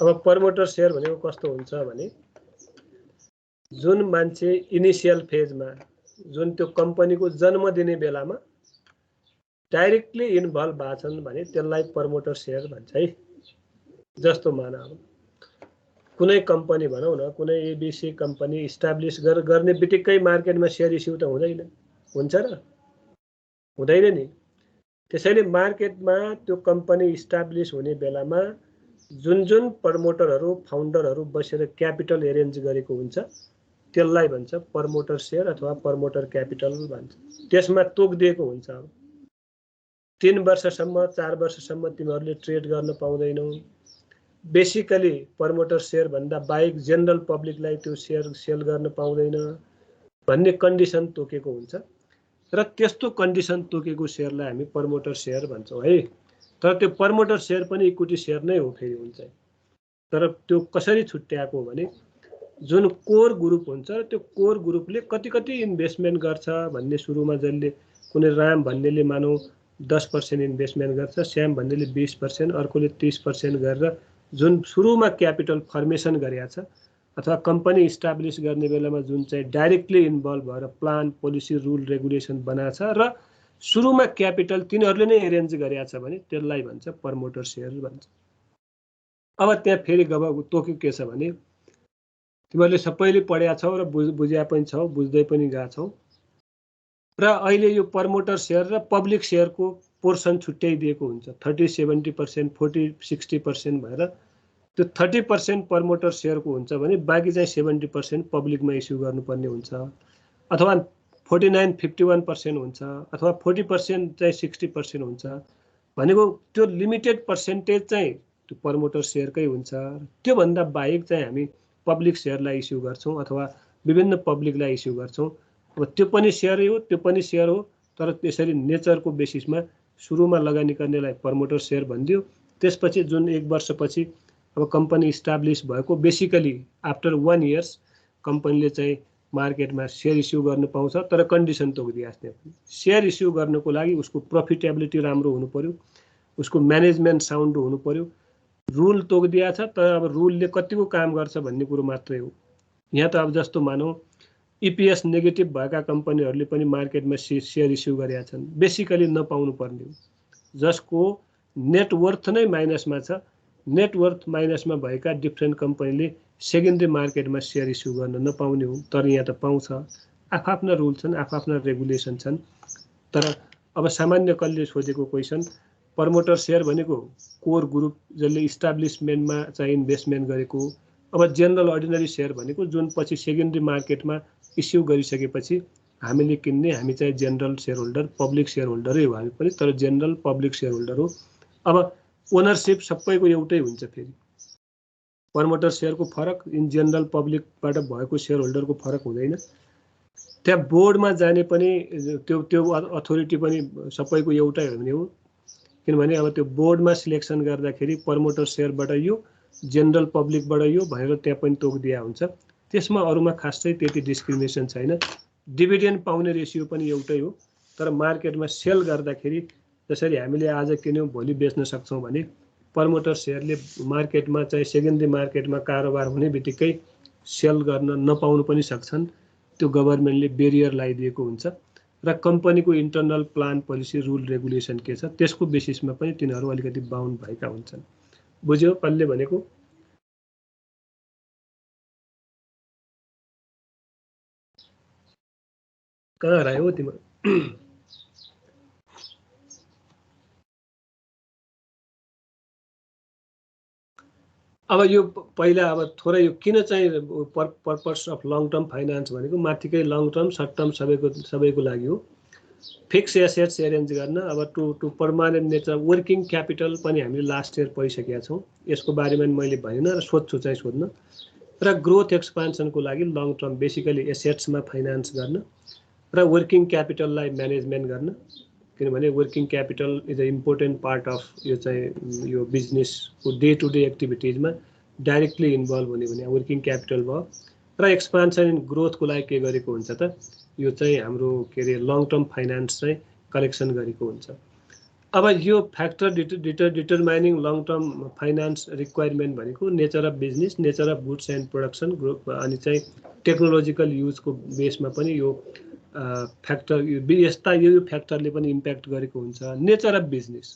अब प्रमोटर शेयर भनेको कस्तो हुन्छ भने, जुन मान्छे इनिशियल फेजमा, जुन त्यो कम्पनीको जन्म दिने बेलामा डाइरेक्टली इन्भल्भ भएको छन् भने त्यसलाई प्रमोटर शेयर भन्छ है। जस्तो मान अब कुनै कम्पनी भनौँ न, कुनै एबिसी कम्पनी इस्टाब्लिस गर्ने बित्तिकै मार्केटमा शेयर इस्यु त हुँदैन, हुन्छ र? हुँदैन नि। त्यसैले मार्केटमा त्यो कम्पनी इस्टाब्लिस हुने बेलामा जुन प्रमोटरहरू, फाउन्डरहरू बसेर क्यापिटल एरेन्ज गरेको हुन्छ त्यसलाई भन्छ प्रमोटर शेयर अथवा प्रमोटर क्यापिटल भन्छ। त्यसमा तोकिदिएको हुन्छ, अब 3 वर्षसम्म 4 वर्षसम्म तिमीहरूले ट्रेड गर्न पाउँदैनौ, बेसिकली प्रमोटर सेयर भन्दा बाहेक जनरल पब्लिकलाई त्यो सेयर सेल गर्न पाउँदैन भन्ने कन्डिसन तोकेको हुन्छ र त्यस्तो कन्डिसन तोकेको सेयरलाई हामी प्रमोटर सेयर भन्छौँ है। तर त्यो प्रमोटर सेयर पनि इक्विटी सेयर नै हो फेरि हुन्छ। तर त्यो कसरी छुट्याएको हो भने जुन कोर ग्रुप हुन्छ त्यो कोर ग्रुपले कति कति इन्भेस्टमेन्ट गर्छ भन्ने सुरुमा जसले कुनै राम भन्नेले मानौ 10% इन्भेस्टमेन्ट गर्छ, श्याम भन्नेले 20%, अर्कोले 30% गरेर जुन सुरुमा क्यापिटल फर्मेसन गरेको छ अथवा कम्पनी इस्टाब्लिस गर्ने बेलामा जुन चाहिँ डाइरेक्टली इन्भल्भ भएर प्लान पोलिसी रुल रेगुलेसन बनाएको छ र सुरुमा क्यापिटल तिनीहरूले नै एरेन्ज गरेको छ भने त्यसलाई भन्छ प्रमोटर सेयर भन्छ। अब त्यहाँ फेरि गब तोक्यो के छ भने तिमीहरूले सबैले पढेका छौ र बुझ्या पनि छौ, बुझ्दै पनि गएको छौ र अहिले यो प्रमोटर सेयर र पब्लिक सेयरको पोर्सन छुट्याइदिएको हुन्छ 30-70%, 40-60% भएर। त्यो 30% प्रमोटर सेयरको हुन्छ भने बाँकी चाहिँ 70% पब्लिकमा इस्यु गर्नुपर्ने हुन्छ अथवा 49-51% हुन्छ अथवा 40% चाहिँ 60% हुन्छ भनेको त्यो लिमिटेड पर्सेन्टेज चाहिँ त्यो प्रमोटर सेयरकै हुन्छ। त्योभन्दा बाहेक चाहिँ हामी पब्लिक सेयरलाई इस्यु गर्छौँ अथवा विभिन्न पब्लिकलाई इस्यु गर्छौँ। अब त्यो पनि सेयरै हो, त्यो पनि सेयर हो, तर त्यसरी नेचरको बेसिसमा सुरुमा लगानी गर्नेलाई प्रमोटर सेयर भनिदियो। त्यसपछि जुन 1 वर्षपछि अब कम्पनी इस्टाब्लिस भएको बेसिकली आफ्टर 1 इयर्स कम्पनीले चाहिँ मार्केटमा सेयर इस्यु गर्न पाउँछ, तर कन्डिसन तोकिदिएको छ। सेयर इस्यु गर्नको लागि उसको प्रफिटेबिलिटी राम्रो हुनु पर्यो, उसको म्यानेजमेन्ट साउन्ड हुनु पर्यो, रुल तोकिदिएको छ, तर अब रुलले कतिको काम गर्छ भन्ने कुरो मात्रै हो। यहाँ त अब जस्तो मानौ इपिएस नेगेटिभ भएका कम्पनीहरूले पनि मार्केटमा सेयर इस्यु गरेका छन्, बेसिकली नपाउनु पर्ने हो। जसको नेटवर्थ नै माइनसमा छ, नेटवर्थ माइनसमा भएका डिफ्रेन्ट कम्पनीले सेकेन्डरी मार्केटमा सेयर इस्यु गर्न नपाउने हो। तर यहाँ त पाउँछ, आफ्ना रुल छन्, आफ्ना रेगुलेसन छन्। तर अब सामान्य कलले सोधेको क्वेसन, प्रमोटर सेयर भनेको कोर ग्रुप जसले इस्टाब्लिसमेन्टमा चाहिँ इन्भेस्टमेन्ट गरेको। अब जनरल अर्डिनरी सेयर भनेको जुन पछि सेकेन्डरी मार्केटमा इस्यु गरिसकेपछि हामीले किन्ने, हामी चाहिँ general share holder, public share होल्डरै हो हामी पनि, तर जनरल पब्लिक सेयर होल्डर हो। अब ओनरसिप सबैको एउटै हुन्छ। फेरि प्रमोटर सेयरको फरक इन जनरल पब्लिकबाट भएको सेयर होल्डरको फरक हुँदैन। त्यहाँ बोर्डमा जाने पनि त्यो अथोरिटी पनि सबैको एउटै हुने हो, किनभने अब त्यो बोर्डमा सिलेक्सन गर्दाखेरि प्रमोटर सेयरबाट यो, जनरल पब्लिकबाट यो भनेर त्यहाँ पनि तोकिदिया हुन्छ। त्यसमा अरूमा खासै त्यति डिस्क्रिमिनेसन छैन। डिभिडेन्ड पाउने रेसियो पनि एउटै हो, तर मार्केटमा सेल गर्दाखेरि जसरी हामीले आज किन्यौँ भोलि बेच्न सक्छौँ भने प्रमोटर सेयरले मार्केटमा चाहिँ सेकेन्डरी मार्केटमा कारोबार हुने बित्तिकै सेल गर्न नपाउनु पनि सक्छन्। त्यो गभर्मेन्टले बेरियर लगाइदिएको हुन्छ र कम्पनीको internal plan policy rule regulation के छ त्यसको बेसिसमा पनि तिनीहरू अलिकति बाउन्ड भएका हुन्छन्। बुझ्यो कसले भनेको? कहाँ हरायो तिम्रो? अब यो पहिला अब थोरै यो किन चाहिँ purpose of long term finance भनेको माथिकै लङ टर्म सर्ट टर्म सबैको लागि हो। फिक्स एसेट्स एरेन्ज गर्न, अब to permanent nature working capital पनि हामीले लास्ट इयर पढिसकेका छौँ। यसको बारेमा मैले भनिनँ र सोध्छु चाहिँ सोध्न। र ग्रोथ एक्सपान्सनको लागि लङ टर्म बेसिकली एसेट्समा फाइनान्स गर्न र वर्किङ क्यापिटललाई म्यानेजमेन्ट गर्न, किनभने working capital is a important part of यो चाहिँ यो बिजनेसको डे टु डे एक्टिभिटिजमा डाइरेक्टली इन्भल्भ हुने भने वर्किङ क्यापिटल भयो। र एक्सपान्सन इन ग्रोथको लागि के गरेको हुन्छ त, यो चाहिँ हाम्रो के अरे लङ टर्म फाइनान्स चाहिँ कलेक्सन गरेको हुन्छ। अब यो factor determining long term finance requirement भनेको nature of business, nature of goods and production group, अनि चाहिँ टेक्नोलोजिकल युजको बेसमा पनि यो फ्याक्टर यस्ता यो फ्याक्टरले पनि इम्प्याक्ट गरेको हुन्छ। नेचर अफ बिजनेस,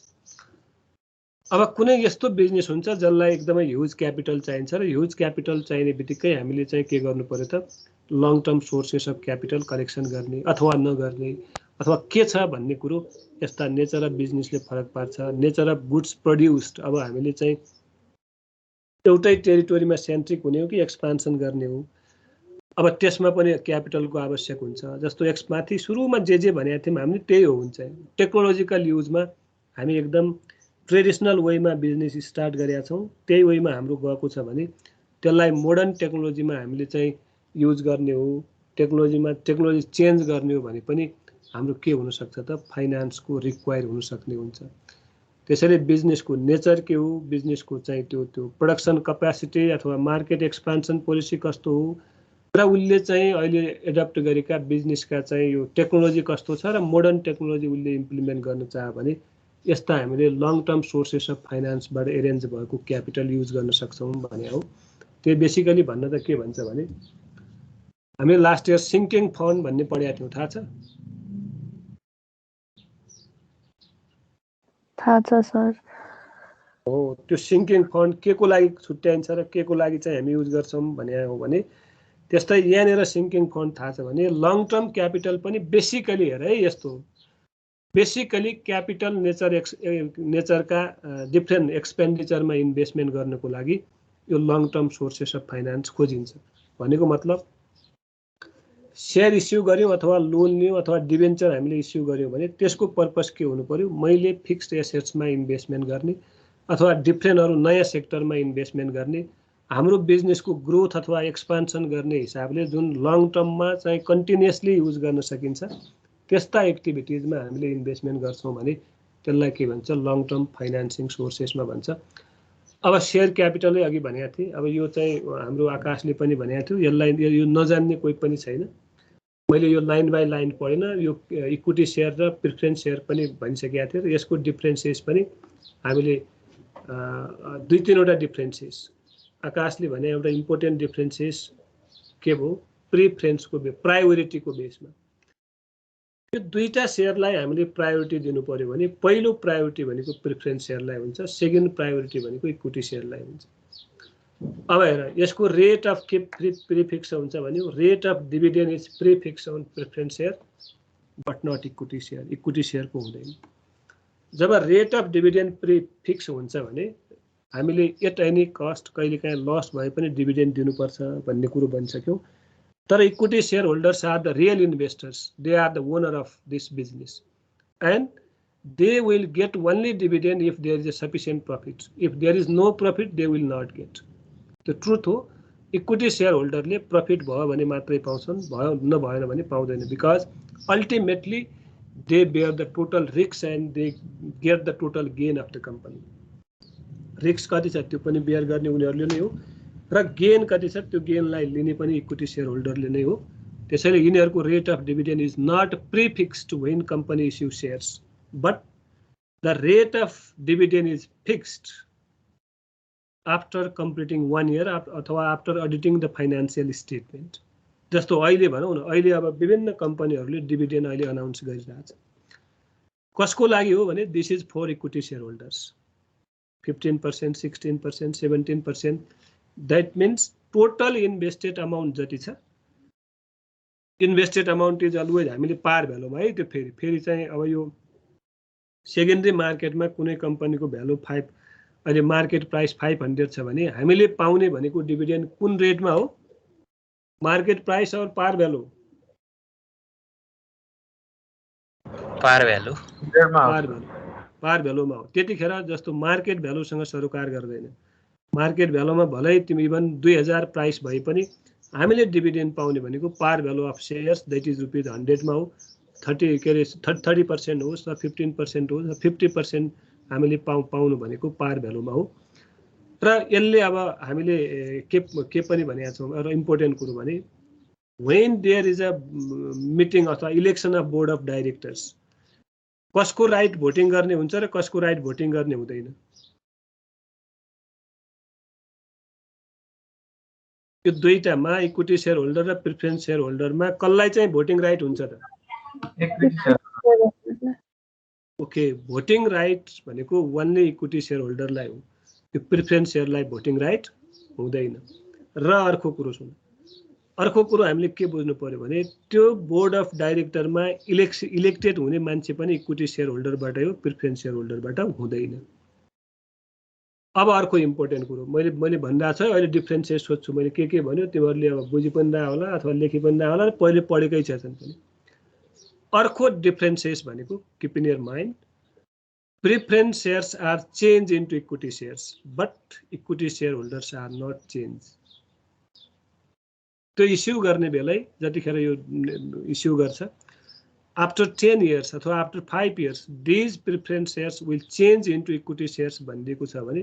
अब कुनै यस्तो बिजनेस हुन्छ जसलाई एकदमै ह्युज क्यापिटल चाहिन्छ र ह्युज क्यापिटल चाहिने बित्तिकै हामीले चाहिँ के गर्नु पर्यो त, long term sources of capital collection गर्ने अथवा नगर्ने अथवा के छ भन्ने कुरो, यस्ता नेचर अफ बिजनेसले फरक पार्छ। नेचर अफ गुड्स प्रड्युस्ड, अब हामीले चाहिँ एउटै टेरिटोरीमा सेन्ट्रिक हुने हो कि एक्सपान्सन गर्ने हो, अब त्यसमा पनि क्यापिटलको आवश्यक हुन्छ। जस्तो माथि सुरुमा जे भनेको थियौँ हामीले त्यही हो हुन्छ। टेक्नोलोजिकल युजमा हामी एकदम ट्रेडिसनल वेमा बिजनेस स्टार्ट गरेका छौँ त्यही वेमा हाम्रो गएको छ भने त्यसलाई मोडर्न टेक्नोलोजीमा हामीले चाहिँ युज गर्ने हो, टेक्नोलोजी चेन्ज गर्ने हो भने पनि हाम्रो के हुनसक्छ त फाइनान्सको रिक्वायर हुनसक्ने हुन्छ। त्यसैले बिजनेसको नेचर के हो, बिजनेसको चाहिँ त्यो प्रोडक्सन क्यापेसिटी अथवा मार्केट एक्सपान्सन पोलिसी कस्तो हो र उसले चाहिँ अहिले एडप्ट गरेका बिजनेसका चाहिँ यो टेक्नोलोजी कस्तो छ र मोडर्न टेक्नोलोजी उसले इम्प्लिमेन्ट गर्न चाह्यो भने यस्ता हामीले लङ टर्म सोर्सेस अफ फाइनान्सबाट एरेन्ज भएको क्यापिटल युज गर्न सक्छौँ भने हो। त्यो बेसिकली भन्न त के भन्छ भने हामीले लास्ट इयर सिङ्किङ फन्ड भन्ने पढेका थियौँ, थाहा छ? थाहा छ सर। हो, त्यो सिङ्किङ फन्ड के को लागि छुट्याइन्छ र के को लागि चाहिँ हामी युज गर्छौँ भने हो भने त्यस्तै यहाँनिर सिङ्किङ फन्ड थाहा छ भने लङ टर्म क्यापिटल पनि बेसिकली हेर है यस्तो हो, बेसिकली क्यापिटल नेचरका डिफ्रेन्ट एक्सपेन्डिचरमा इन्भेस्टमेन्ट गर्नको लागि यो long term sources of finance खोजिन्छ। भनेको मतलब सेयर इस्यु गऱ्यौँ अथवा लोन लियौँ अथवा डिबेन्चर हामीले इस्यु गऱ्यौँ भने त्यसको पर्पस के हुनु पर्यो, मैले फिक्स्ड एसेट्समा इन्भेस्टमेन्ट गर्ने अथवा डिफ्रेन्ट अरू नयाँ सेक्टरमा इन्भेस्टमेन्ट गर्ने, हाम्रो बिजनेसको ग्रोथ अथवा एक्सपान्सन गर्ने हिसाबले जुन लङ टर्ममा चाहिँ कन्टिन्युसली युज गर्न सकिन्छ त्यस्ता एक्टिभिटिजमा हामीले इन्भेस्टमेन्ट गर्छौँ भने त्यसलाई के भन्छ, लङ टर्म फाइनान्सिङ सोर्सेसमा भन्छ। अब सेयर क्यापिटलै अघि भनेको थिएँ, अब यो चाहिँ हाम्रो आकाशले पनि भनेको थियो, यसलाई यो नजान्ने कोही पनि छैन। मैले यो लाइन बाई लाइन पढेन, यो इक्विटी सेयर र प्रिफरेन्स सेयर पनि भनिसकेका थिएँ र यसको डिफ्रेन्सेस पनि हामीले 2-3वटा डिफ्रेन्सेस आकाशले भने एउटा इम्पोर्टेन्ट डिफ्रेन्सेस के भयो, प्रिफरेन्सको प्रायोरिटीको बेसमा यो दुईटा सेयरलाई हामीले प्रायोरिटी दिनु पर्यो भने पहिलो प्रायोरिटी भनेको प्रिफरेन्स सेयरलाई हुन्छ, सेकेन्ड प्रायोरिटी भनेको इक्विटी सेयरलाई हुन्छ। अब हेर यसको रेट अफ के प्रिफिक्स हुन्छ भने rate of dividend is prefix on preference share but not equity share, equity सेयरको हुँदैन। जब रेट अफ डिभिडेन्ड प्रिफिक्स हुन्छ भने हामीले एट एनी कस्ट कहिलेकाहीँ लस भए पनि डिभिडेन्ड दिनुपर्छ भन्ने कुरो भनिसक्यौँ। तर equity share holders are the real investors, they are the owner of this business and they will get only dividend if there is a sufficient profit. If there is no profit, they will not get. The truth हो, equity share होल्डरले profit भयो भने मात्रै पाउँछन्, भयो नभएन भने पाउँदैन, because ultimately they bear the total risk and they get the total gain of the company. Risk कति छ त्यो पनि बेयर गर्ने उनीहरूले नै हो र गेन कति छ त्यो गेनलाई लिने पनि इक्विटी सेयर होल्डरले नै हो। त्यसैले यिनीहरूको rate of dividend is not prefixed when company issue shares, but the rate of dividend is fixed after completing 1 year अथवा after auditing the financial statement। जस्तो अहिले भनौँ न, अहिले अब विभिन्न कम्पनीहरूले डिभिडेन्ड अहिले अनाउन्स गरिरहेछ। कसको लागि हो भने this is for equity share holders, 15%, 16%, 17%। That means total invested amount जति छ, इन्भेस्टेड अमाउन्ट इज अलवेज हामीले पार भ्यालुमा है, त्यो फेरि चाहिँ अब यो सेकेन्डरी मार्केटमा कुनै कम्पनीको भ्यालु 5 अहिले मार्केट प्राइस 500 छ भने हामीले पाउने भनेको डिभिडेन्ड कुन रेटमा हो, मार्केट प्राइस और पार भ्यालु? पार भ्यालु, पार भ्यालुमा हो। त्यतिखेर जस्तो मार्केट भ्यालुसँग सरोकार गर्दैन। मार्केट भ्यालुमा भलै तिमी इभन 2000 प्राइस भए पनि हामीले डिभिडेन्ड पाउने भनेको पार value of shares that is ₹100 मा हो। 30% होस् र 15% होस् र 50% हामीले पाउनु भनेको पार भ्यालुमा हो। र यसले अब हामीले के पनि भनेका छौँ र इम्पोर्टेन्ट कुरो भने when there is a meeting अथवा election of board of directors, कसको राइट भोटिङ गर्ने हुन्छ र कसको राइट भोटिङ गर्ने हुँदैन। यो दुईटामा इक्विटी सेयर होल्डर र प्रिफरेन्स सेयर होल्डरमा कसलाई चाहिँ भोटिङ राइट हुन्छ त? ओके, भोटिङ राइट भनेको ओन्ली इक्विटी सेयर होल्डरलाई हो, यो प्रिफरेन्स सेयरलाई भोटिङ राइट हुँदैन। र अर्को कुरो सुन, अर्को कुरो हामीले के बुझ्नु पर्यो भने त्यो बोर्ड अफ डाइरेक्टरमा इलेक्टेड हुने मान्छे पनि इक्विटी सेयर होल्डरबाटै हो, प्रिफरेन्स सेयर होल्डरबाट हुँदैन। अब अर्को इम्पोर्टेन्ट कुरो मैले भनिरहेको छु, अहिले डिफ्रेन्सेस सोध्छु मैले के भन्यो, तिमीहरूले अब बुझि पनि रह होला अथवा लेखि पनि रह होला, पहिले पढेकै छन् पनि। अर्को डिफ्रेन्सेस भनेको keep in your mind, Preference shares are changed into equity shares, but equity shareholders are not changed. त्यो इस्यु गर्ने बेलै जतिखेर यो इस्यु गर्छ आफ्टर 10 years अथवा after 5 years these preference shares will change into equity shares भनिदिएको छ भने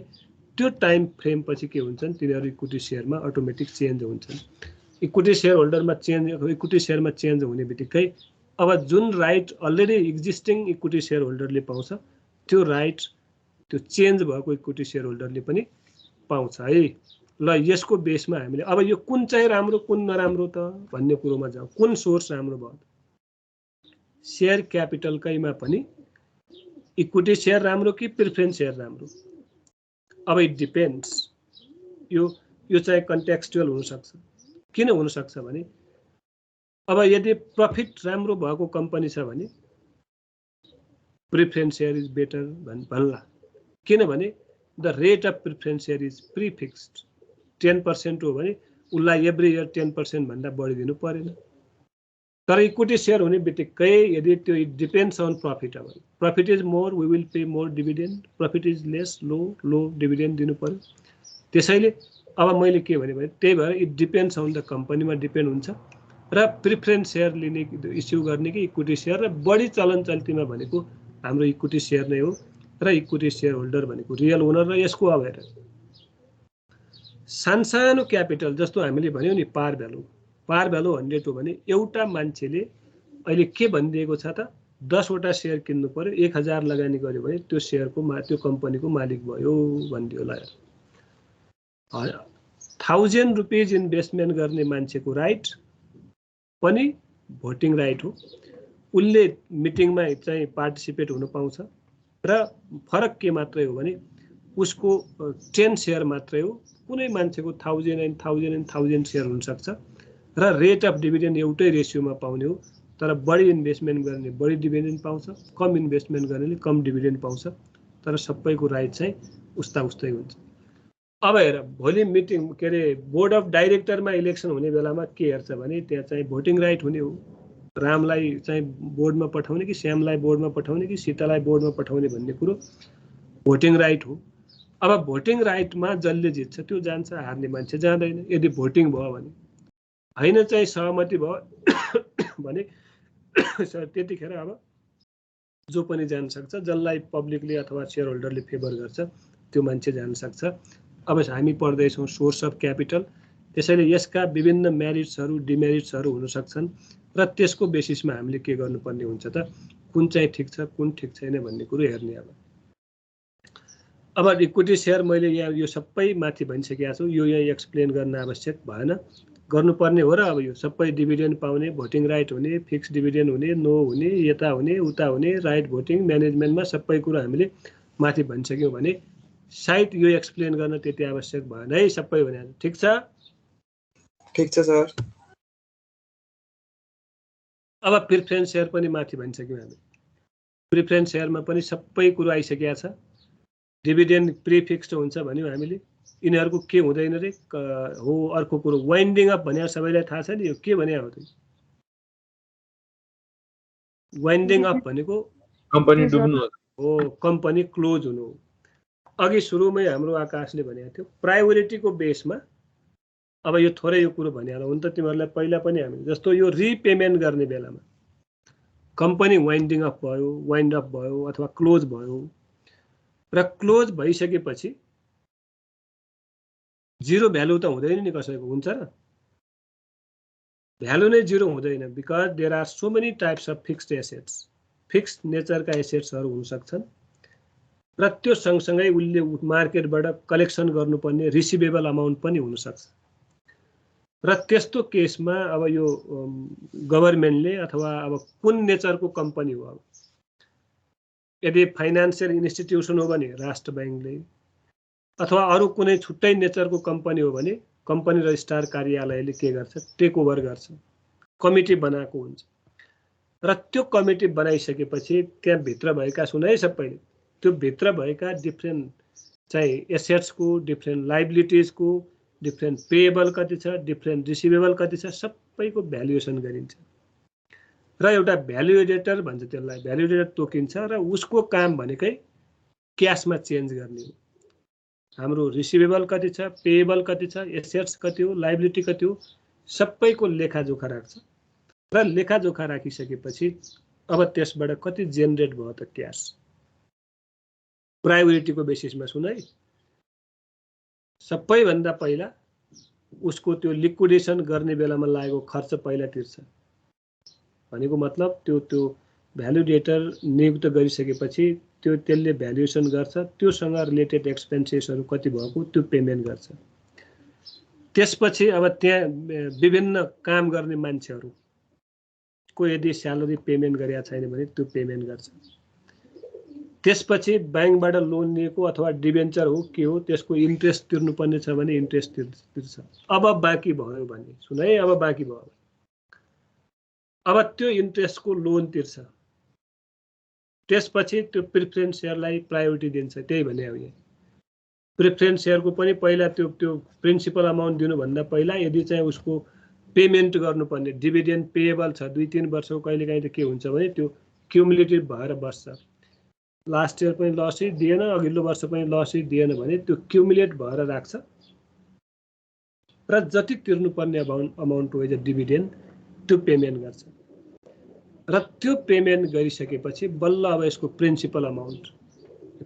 त्यो टाइम फ्रेम पछि के हुन्छन् तिनीहरू इक्विटी शेयरमा अटोमेटिक चेन्ज हुन्छन्। इक्विटी शेयर होल्डरमा चेन्ज इक्विटी शेयरमा चेन्ज हुने बित्तिकै अब जुन right already existing equity share होल्डरले पाउँछ त्यो राइट त्यो चेन्ज भएको इक्विटी शेयर होल्डरले पनि पाउँछ है। ल यसको बेसमा हामीले अब यो कुन चाहिँ राम्रो कुन नराम्रो त भन्ने कुरोमा जाउँ। कुन सोर्स राम्रो भयो शेयर क्यापिटलकैमा पनि इक्विटी शेयर राम्रो कि प्रिफरेन्स शेयर राम्रो? अब इट डिपेन्ड्स। यो चाहिँ कन्टेक्स्चुअल हुन सक्छ। किन हुन सक्छ भने अब यदि प्रफिट राम्रो भएको कम्पनी छ भने प्रिफरेन्स शेयर इज बेटर भन्ला। किनभने the rate of preference share is prefixed. 10% हो भने उसलाई एभ्री इयर 10% भन्दा बढी दिनु परेन। तर इक्विटी शेयर हुने बित्तिकै यदि त्यो इट डिपेन्ड्स अन प्रफिट। अब profit is more we will pay more dividend, profit is less low dividend दिनु पर्यो। त्यसैले अब मैले के भने त्यही भएर इट डिपेन्ड्स अन द कम्पनीमा डिपेन्ड हुन्छ र प्रिफरेन्स शेयर लिने इस्यु गर्ने कि इक्विटी शेयर र बढी चलन चल्तीमा भनेको हाम्रो इक्विटी शेयर नै हो र इक्विटी शेयर होल्डर भनेको रियल ओनर र यसको अब हेर सानसानो क्यापिटल जस्तो हामीले भन्यौ नि पार भ्यालु 100 हो भने एउटा मान्छेले अहिले के भनिदिएको छ त 10 वटा शेयर किन्नु पर्यो 1000 लगानी गर्यो भने त्यो शेयरको त्यो कम्पनीको मालिक भयो भनिदियो ल। 1000 रुपैयाँ इन्भेस्टमेन्ट गर्ने मान्छेको राइट पनि भोटिङ राइट हो। उसले मिटिङमा चाहिँ पार्टिसिपेट हुन पाउँछ र फरक के मात्रै हो भने उसको 10 शेयर मात्रै हो। कुनै मान्छेको 1000 शेयर हुन सक्छ र रेट अफ डिभिडेन्ड एउटै रेसियोमा पाउने हो। तर बढी इन्भेस्टमेन्ट गर्ने बढी डिभिडेन्ड पाउँछ, कम इन्भेस्टमेन्ट गर्नेले कम डिभिडेन्ड पाउँछ। तर सबैको राइट चाहिँ उस्तै हुन्छ। अब हेर भोलि मिटिङ के अरे बोर्ड अफ डाइरेक्टरमा इलेक्सन हुने बेलामा के हेर्छ भने त्यहाँ चाहिँ भोटिङ राइट हुने हो। रामलाई चाहिँ बोर्डमा पठाउने कि श्यामलाई बोर्डमा पठाउने कि सीतालाई बोर्डमा पठाउने भन्ने कुरो भोटिङ राइट हो। अब भोटिङ राइटमा जसले जित्छ त्यो जान्छ, हार्ने मान्छे जाँदैन। यदि भोटिङ भयो भने हैन चाहिँ सहमति भयो भने त्यतिखेर अब जो पनि जान सक्छ, जसलाई पब्लिकले अथवा शेयर होल्डरले फेभर गर्छ त्यो मान्छे जान सक्छ। अब हामी पढ्दैछौँ सोर्स अफ क्यापिटल। त्यसैले यसका विभिन्न मेरिट्सहरू डिमेरिट्सहरू हुन सक्छन् र त्यसको बेसिसमा हामीले के गर्नुपर्ने हुन्छ त कुन चाहिँ ठिक छ कुन ठिक छैन भन्ने कुरो हेर्ने। अब इक्विटी शेयर मैले यहाँ यो सबै माथि भनिसकेको छु। यो यहाँ एक्सप्लेन गर्न आवश्यक भएन, गर्नुपर्ने हो र। अब यो सबै डिभिडेन्ड पाउने, भोटिङ राइट हुने, फिक्स डिभिडेन्ड हुने, नो हुने, यता हुने उता हुने, राइट भोटिङ म्यानेजमेन्टमा सबै कुरा हामीले माथि भनिसक्यौँ भने सायद यो एक्सप्लेन गर्न त्यति आवश्यक भएन है। सबै भने ठिक छ? ठीक छ सर। अब प्रिफरेन्स शेयर पनि माथि भनिसक्यौँ हामी। प्रिफरेन्स शेयरमा पनि सबै कुरो आइसकेको छ। डिभिडेन्ड प्रिफिक्स्ड हुन्छ भन्यो हामीले। यिनीहरूको के हुँदैन रे हो। अर्को कुरो वाइन्डिङ अप भने सबैलाई थाहा छ नि। यो के भने हो त वाइन्डिङ अप भनेको कम्पनी डुब्नु हो, कम्पनी क्लोज हुनु। अघि सुरुमै हाम्रो आकाशले भनेको थियो प्रायोरिटीको बेसमा। अब यो थोरै यो कुरो भनिहाल्नु हुन त तिमीहरूलाई पहिला पनि हामीले जस्तो यो रिपेमेन्ट गर्ने बेलामा कम्पनी वाइन्डिङ अप भयो, वाइन्ड अप भयो अथवा क्लोज भयो र क्लोज भइसकेपछि जिरो भ्यालु त हुँदैन नि कसैको, हुन्छ र? भ्यालु नै जिरो हुँदैन। Because there are so many types of fixed assets. Fixed नेचरका एसेट्सहरू हुन सक्छन् र त्यो सँगसँगै उसले मार्केटबाट कलेक्सन गर्नुपर्ने रिसिभेबल अमाउन्ट पनि हुनसक्छ। र त्यस्तो केसमा अब यो गभर्मेन्टले अथवा अब कुन नेचरको कम्पनी हो, अब यदि फाइनान्सियल इन्स्टिट्युसन हो भने राष्ट्र ब्याङ्कले, अथवा अरू कुनै छुट्टै नेचरको कम्पनी हो भने कम्पनी रजिस्ट्रार कार्यालयले के गर्छ टेक ओभर गर्छ, कमिटी बनाएको हुन्छ। र त्यो कमिटी बनाइसकेपछि त्यहाँभित्र भएका सुन है सबैले त्यो भित्र भएका डिफ्रेन्ट चाहिँ एसेट्सको, डिफ्रेन्ट लाइबिलिटिजको, डिफ्रेन्ट पेएबल कति छ, डिफ्रेन्ट रिसिभेबल कति छ, सबैको भ्यालुएसन गरिन्छ र एउटा भ्यालुएडेटर भन्छ त्यसलाई। भ्यालुएडेटर तोकिन्छ र उसको काम भनेकै क्यासमा चेन्ज गर्ने हो। हाम्रो रिसिभेबल कति छ, पेएबल कति छ, एसेट्स कति हो, लायबिलिटी कति हो, सबैको लेखाजोखा राख्छ र लेखाजोखा राखिसकेपछि अब त्यसबाट कति जेनेरेट भयो त क्यास प्रायोरिटीको बेसिसमा। सुन है, सबैभन्दा पहिला उसको त्यो लिक्विडेसन गर्ने बेलामा लागेको खर्च पहिला तिर्छ भनेको मतलब त्यो भ्यालुडेटर नियुक्त गरिसकेपछि त्यसले भ्यालुएसन गर्छ, त्योसँग रिलेटेड एक्सपेन्सेसहरू कति भएको त्यो पेमेन्ट गर्छ। त्यसपछि अब त्यहाँ विभिन्न काम गर्ने मान्छेहरूको यदि स्यालेरी पेमेन्ट गरेका छैन भने त्यो पेमेन्ट गर्छ। त्यसपछि ब्याङ्कबाट लोन लिएको अथवा डिबेन्चर हो के हो त्यसको इन्ट्रेस्ट तिर्नुपर्ने छ भने इन्ट्रेस्ट तिर्छ। अब बाँकी भयो भने सुन है, अब बाँकी भयो अब त्यो इन्ट्रेस्टको लोन तिर्छ। त्यसपछि त्यो प्रिफरेन्स सेयरलाई प्रायोरिटी दिन्छ। त्यही भने अब यहाँ प्रिफरेन्स सेयरको पनि पहिला त्यो प्रिन्सिपल अमाउन्ट दिनुभन्दा पहिला यदि चाहिँ उसको पेमेन्ट गर्नुपर्ने डिभिडेन्ड पेएबल छ 2-3 वर्षको कहिलेकाहीँ त के हुन्छ भने त्यो क्युमुलेटिभ भएर बस्छ। लास्ट इयर पनि लसै दिएन, अघिल्लो वर्ष पनि लसै दिएन भने त्यो क्युमुलेट भएर राख्छ र जति तिर्नुपर्ने अमाउन्ट हो डिभिडेन्ड त्यो पेमेन्ट गर्छ र त्यो पेमेन्ट गरिसकेपछि बल्ल अब यसको प्रिन्सिपल अमाउन्ट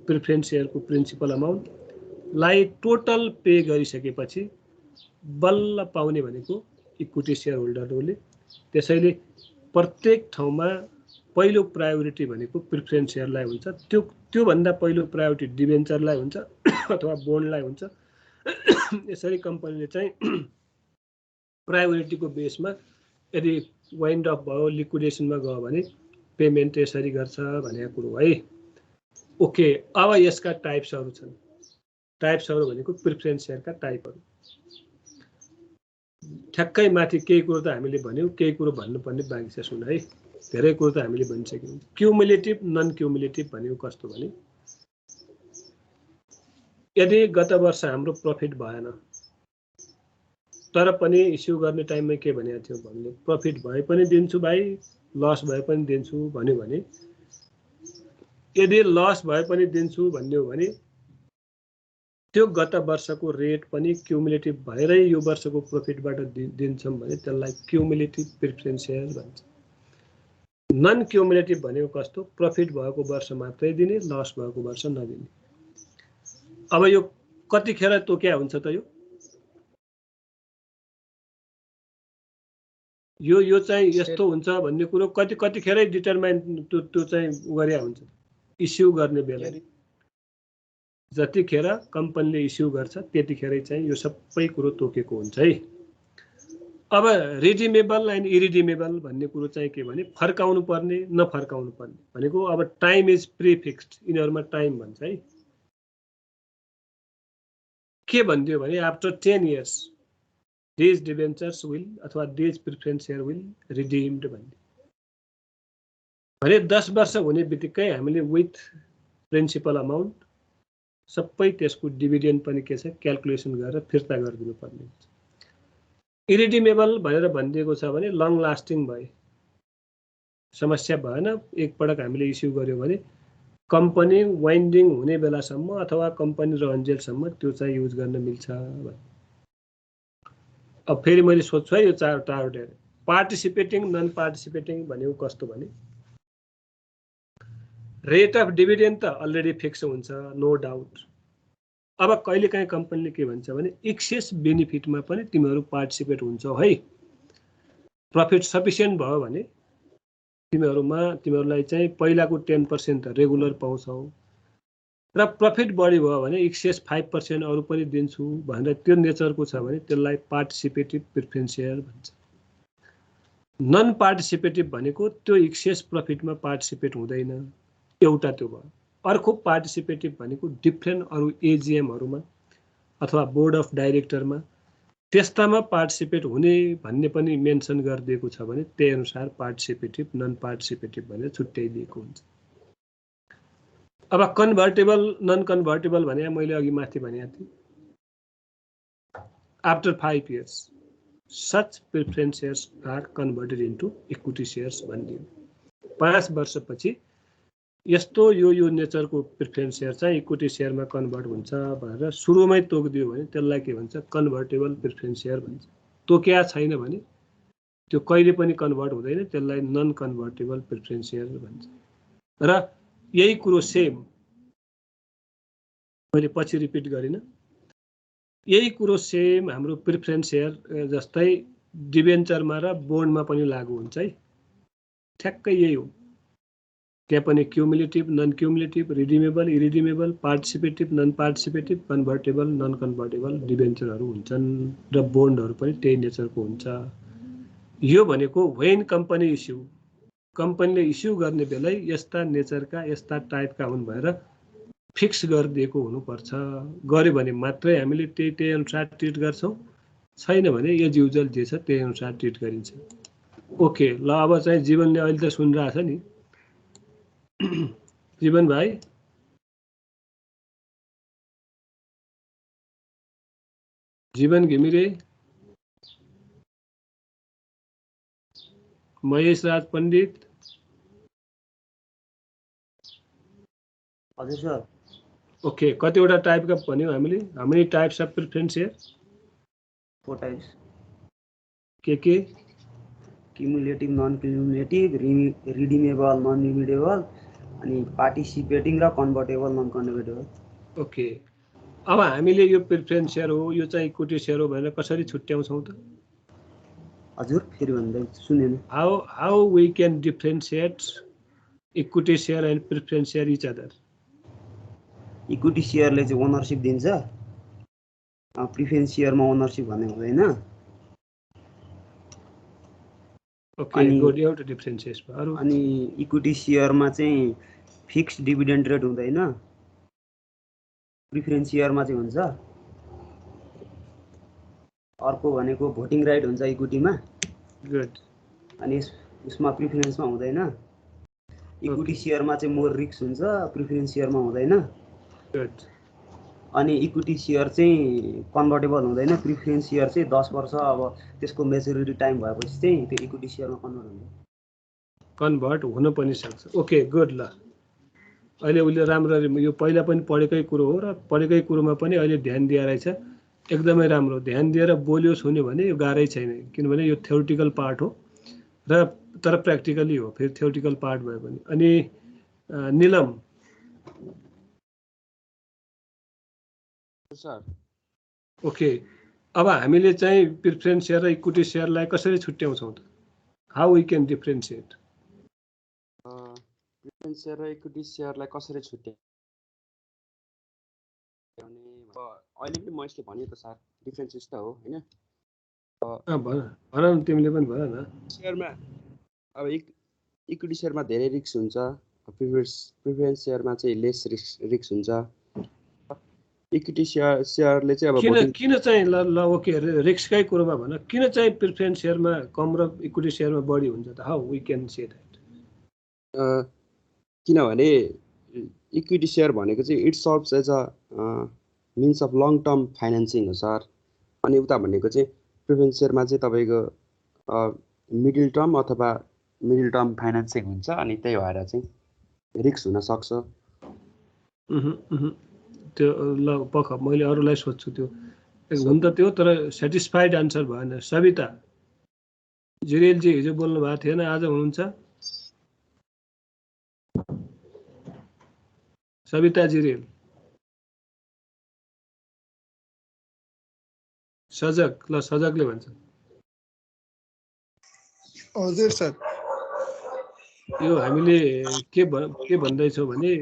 प्रिफरेन्स सेयरको प्रिन्सिपल अमाउन्टलाई टोटल पे गरिसकेपछि बल्ल पाउने भनेको इक्विटी सेयर होल्डरहरूले। त्यसैले प्रत्येक ठाउँमा पहिलो प्रायोरिटी भनेको प्रिफरेन्स सेयरलाई हुन्छ। त्योभन्दा पहिलो प्रायोरिटी डिबेन्चरलाई हुन्छ अथवा बोन्डलाई हुन्छ। यसरी कम्पनीले चाहिँ प्रायोरिटीको बेसमा यदि वाइन्ड अफ भयो, लिक्विडेसनमा गयो भने पेमेन्ट यसरी गर्छ भनेको कुरो है। ओके, अब यसका टाइप्सहरू छन्। टाइप्सहरू भनेको प्रिफरेन्स सेयरका टाइपहरू। ठ्याक्कै माथि केही कुरो त हामीले भन्यौँ, केही कुरो भन्नुपर्ने बाँकी छ। सुन है, धेरै कुरो त हामीले भनिसक्यौँ। क्युमुलेटिभ, नन क्युमुलेटिभ भनेको कस्तो भने यदि गत वर्ष हाम्रो प्रफिट भएन तर पनि इस्यु गर्ने टाइममा के भनेको थियो भने प्रफिट भए पनि दिन्छु भाइ, लस भए पनि दिन्छु भन्यो भने यदि लस भए पनि दिन्छु भन्ने हो भने त्यो गत वर्षको रेट पनि क्युमुलेटिभ भएरै यो वर्षको प्रफिटबाट दिन्छौँ भने त्यसलाई क्युमुलेटिभ प्रिफरेन्स सेयर भन्छ। नन क्युमुलेटिभ भनेको कस्तो, प्रफिट भएको वर्ष मात्रै दिने, लस भएको वर्ष नदिने। अब यो कतिखेर तोक्या हुन्छ त यो चाहिँ यस्तो हुन्छ भन्ने कुरो कतिखेरै डिटरमाइन त्यो चाहिँ गरे हुन्छ इस्यु गर्ने बेला। जतिखेर कम्पनीले इस्यु गर्छ त्यतिखेरै चाहिँ यो सबै कुरो तोकेको हुन्छ है। अब रिडिमेबल एन्ड इरिडिमेबल भन्ने कुरो चाहिँ के भने फर्काउनु पर्ने नफर्काउनु पर्ने भनेको अब टाइम इज प्रिफिक्स्ड, यिनीहरूमा टाइम भन्छ है। के भनिदियो भने after 10 years these debentures will अथवा these preference share will redeemed भनिदियो भने 10 वर्ष हुने बित्तिकै हामीले विथ प्रिन्सिपल अमाउन्ट सबै त्यसको डिभिडेन्ड पनि के छ क्याल्कुलेसन गरेर फिर्ता गरिदिनु पर्ने हुन्छ। इरिडिमेबल भनेर भनिदिएको छ भने लङ लास्टिङ भए, समस्या भएन, एकपटक हामीले इस्यु गर्यो भने कम्पनी वाइन्डिङ हुने बेलासम्म अथवा कम्पनी रहन्जेलसम्म त्यो चाहिँ युज गर्न मिल्छ। अब फेरि मैले सोध्छु है यो चारवटा पार्टिसिपेटिङ नन पार्टिसिपेटिङ भनेको कस्तो भने रेट अफ डिभिडेन्ड त अलरेडी फिक्स हुन्छ, नो डाउट। अब कहिलेकाहीँ कम्पनीले के भन्छ भने एक्सेस बेनिफिटमा पनि तिमीहरू पार्टिसिपेट हुन्छौ है, प्रफिट सफिसियन्ट भयो भने तिमीहरूलाई चाहिँ पहिलाको 10% रेगुलर पाउँछौ र प्रफिट बढी भयो भने एक्सेस 5% अरू पनि दिन्छु भनेर त्यो नेचरको छ भने त्यसलाई पार्टिसिपेटिभ प्रिफरेन्स सेयर भन्छ। नन पार्टिसिपेटिभ भनेको त्यो एक्सेस प्रफिटमा पार्टिसिपेट हुँदैन, एउटा त्यो भयो। अर्को पार्टिसिपेटिभ भनेको डिफ्रेन्ट अरू एजिएमहरूमा अथवा बोर्ड अफ डाइरेक्टरमा त्यस्तामा पार्टिसिपेट हुने भन्ने पनि मेन्सन गरिदिएको छ भने त्यही अनुसार पार्टिसिपेटिभ नन पार्टिसिपेटिभ भनेर छुट्याइदिएको हुन्छ। अब कन्भर्टेबल नन कन्भर्टेबल भने मैले अघि माथि भनेको थिएँ after 5 years such preference shares are converted into equity shares भनिदियो। 5 वर्षपछि यस्तो यो नेचरको प्रिफरेन्स सेयर चाहिँ इक्विटी सेयरमा कन्भर्ट हुन्छ भनेर सुरुमै तोकिदियो भने त्यसलाई के भन्छ कन्भर्टेबल प्रिफरेन्स सेयर भन्छ। तोकिया छैन भने त्यो कहिले पनि कन्भर्ट हुँदैन, त्यसलाई नन कन्भर्टेबल प्रिफरेन्स सेयर भन्छ। र यही कुरो सेम मैले पछि रिपिट गरिनँ, यही कुरो सेम हाम्रो प्रिफरेन्स सेयर जस्तै डिबेन्चरमा र बोन्डमा पनि लागू हुन्छ है। ठ्याक्कै यही हो। त्यहाँ पनि cumulative, non cumulative, redeemable, irredeemable, participative, non participative, convertible, non convertible डिबेन्चरहरू हुन्छन् र बोन्डहरू पनि त्यही नेचरको हुन्छ। यो भनेको व्हेन कम्पनी इस्यु, कम्पनीले इस्यु गर्ने बेलै यस्ता नेचरका यस्ता टाइपका हुन् भनेर फिक्स गरिदिएको हुनुपर्छ। गर्यो भने मात्रै हामीले त्यही अनुसार ट्रिट गर्छौँ, छैन भने एज युजुअल जे छ त्यही अनुसार ट्रिट गरिन्छ। ओके ल, अब चाहिँ जीवनले अहिले त सुनिरहेछ नि। जीवन भाइ, जीवन घिमिरे, महेश राज पण्डित। हजुर सर। ओके, कतिवटा टाइपका भन्यौँ हामीले? How many types of preference share? 4 types. के? Cumulative, non cumulative, redeemable, non redeemable, अनि पार्टिसिपेटिङ र कन्भर्टेबल, नन कन्भर्टेबल। ओके, अब हामीले यो प्रिफरेन्स सेयर हो, यो चाहिँ इक्विटी सेयर हो भनेर कसरी छुट्याउँछौँ त? हजुर फेरि भन्दै सुनेन। How we can differentiate equity share and preference share each other? Equity सेयरले चाहिँ ओनरसिप दिन्छ, प्रिफरेन्स सेयरमा ओनरसिप भन्ने हुँदैन। ओके, गुड, एउटा डिफ्रेन्सिएस भयो। अरु? अनि इक्विटी सेयरमा चाहिँ फिक्स डिभिडेन्ड रेट हुँदैन, प्रिफरेन्स सेयरमा चाहिँ हुन्छ। अर्को भनेको भोटिङ राइट हुन्छ इक्विटीमा। गुड। अनि यसमा प्रिफरेन्समा हुँदैन। इक्विटी सेयरमा चाहिँ मोर रिस्क हुन्छ, प्रिफरेन्स सेयरमा हुँदैन। गुड। अनि इक्विटी सेयर चाहिँ कन्भर्टेबल हुँदैन, प्रिफरेन्स सेयर चाहिँ 10 वर्ष अब त्यसको मेच्युरिटी टाइम भएपछि चाहिँ त्यो इक्विटी सेयरमा कन्भर्ट हुन्छ। कन्भर्ट हुन पनि सक्छ। Okay, good. ल, अहिले उसले राम्ररी यो पहिला पनि पढेकै कुरो हो र पढेकै कुरोमा पनि अहिले ध्यान दिएर रहेछ। एकदमै राम्रो ध्यान दिएर बोल्यो सुन्यो भने यो गाह्रै छैन, किनभने यो थ्योरिटिकल पार्ट हो र तर प्र्याक्टिकली हो, फेरि थ्योरिटिकल पार्ट भयो भने। अनि निलम सर। ओके, अब हामीले चाहिँ प्रिफरेन्स सेयर र इक्विटी सेयरलाई कसरी छुट्याउँछौँ त? How we can differentiate? Preference share र इक्विटी सेयरलाई कसरी छुट्याउने? अहिले पनि म यसले भने त सर डिफ्रेन्सेस त हो हैन? भन न, तिमीले पनि भन न। सेयरमा अब इक्विटी सेयरमा धेरै रिस्क हुन्छ, प्रिफरेन्स सेयरमा चाहिँ लेस रिस्क हुन्छ। इक्विटी सेयरले चाहिँ अब किन चाहिँ ल ओके, रिस्ककै कुरोमा भन, किन चाहिँ प्रिफरेन्स सेयरमा कम र इक्विटी सेयरमा बढी हुन्छ त? How we can say that? किनभने इक्विटी सेयर भनेको चाहिँ it serves as a means of long term financing हो सर। अनि उता भनेको चाहिँ प्रिफरेन्स सेयरमा चाहिँ तपाईँको मिडल टर्म अथवा मिडल टर्म फाइनेन्सिङ हुन्छ, अनि त्यही भएर चाहिँ रिस्क हुन सक्छ। त्यो ल पख, मैले अरूलाई सोध्छु त्यो हुन त त्यो, तर सेटिस्फाइड आन्सर भएन। सविता जिरेलजी हिजो बोल्नु भएको थिएन, आज हुनुहुन्छ? सविता जिरेल। सजग, ल सजगले भन्छ। हजुर सर। यो हामीले के भन्दैछौँ भने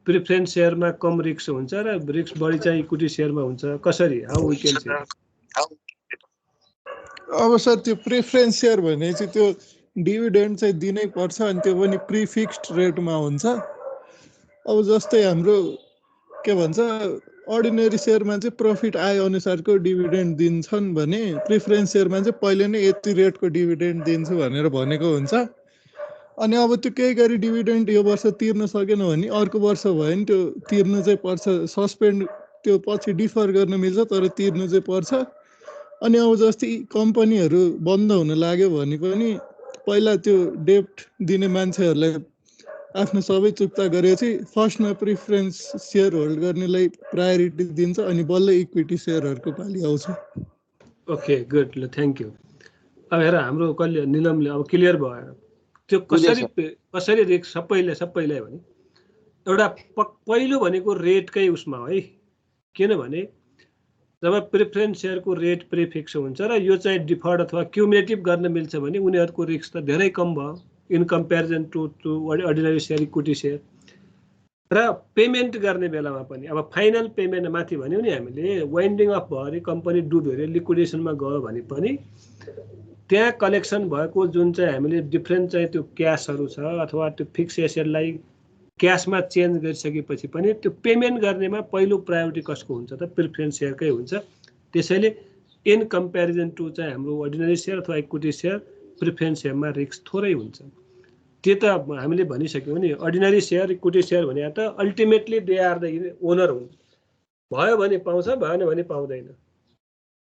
प्रिफरेन्स सेयरमा कम रिस्क हुन्छ र रिस्क बढी चाहिँ इक्विटी सेयरमा हुन्छ, कसरी? हाउ वी क्यान से? अब सर त्यो प्रिफरेन्स सेयर भने चाहिँ त्यो डिभिडेन्ड चाहिँ दिनै पर्छ, अनि त्यो पनि प्रिफिक्स्ड रेटमा हुन्छ। अब जस्तै हाम्रो के भन्छ अर्डिनरी सेयरमा चाहिँ प्रफिट आए अनुसारको डिभिडेन्ड दिन्छन् भने प्रिफरेन्स सेयरमा चाहिँ पहिले नै यति रेटको डिभिडेन्ड दिन्छु भनेर भनेको हुन्छ। अनि अब त्यो केही गरी डिभिडेन्ड यो वर्ष तिर्न सकेन भने अर्को वर्ष भयो भने त्यो तिर्नु चाहिँ पर्छ। सस्पेन्ड त्यो पछि डिफर गर्न मिल्छ, तर तिर्नु चाहिँ पर्छ। अनि अब जस्तै कम्पनीहरू बन्द हुन लाग्यो भने पनि पहिला त्यो डेब्ट दिने मान्छेहरूलाई आफ्नो सबै चुक्ता गरेपछि फर्स्टमा प्रिफरेन्स सेयर होल्ड गर्नेलाई प्रायोरिटी दिन्छ अनि बल्ल इक्विटी सेयरहरूको पालि आउँछ। ओके गुड, ल थ्याङ्क यू। अब हेर हाम्रो कहिले निलमले अब क्लियर भयो त्यो कसरी रिस्क सबैलाई भने एउटा पहिलो भनेको रेटकै उसमा है, किनभने जब प्रिफरेन्स सेयरको रेट प्रिफिक्स हुन्छ र यो चाहिँ डिफर्ड अथवा क्युमुलेटिभ गर्न मिल्छ भने उनीहरूको रिस्क त धेरै कम भयो in comparison to ordinary share, equity share. र पेमेन्ट गर्ने बेलामा पनि अब फाइनल पेमेन्ट माथि भन्यो नि हामीले वाइन्डिङ अफ भयो अरे, कम्पनी डुब्यो अरे, लिक्विडेसनमा गयो भने पनि त्यहाँ कलेक्सन भएको जुन चाहिँ हामीले डिफ्रेन्ट चाहिँ त्यो क्यासहरू छ अथवा त्यो फिक्स एसेटलाई क्यासमा चेन्ज गरिसकेपछि पनि त्यो पेमेन्ट गर्नेमा पहिलो प्रायोरिटी कसको हुन्छ त प्रिफरेन्स सेयरकै हुन्छ। त्यसैले इन कम्पेरिजन टु चाहिँ हाम्रो अर्डिनरी सेयर अथवा इक्विटी सेयर, प्रिफरेन्स सेयरमा रिस्क थोरै हुन्छ। त्यो त हामीले भनिसक्यौँ नि, अर्डिनरी सेयर इक्विटी सेयर भने त ultimately they are the owner हुन्छ, भयो भने पाउँछ भएन भने पाउँदैन।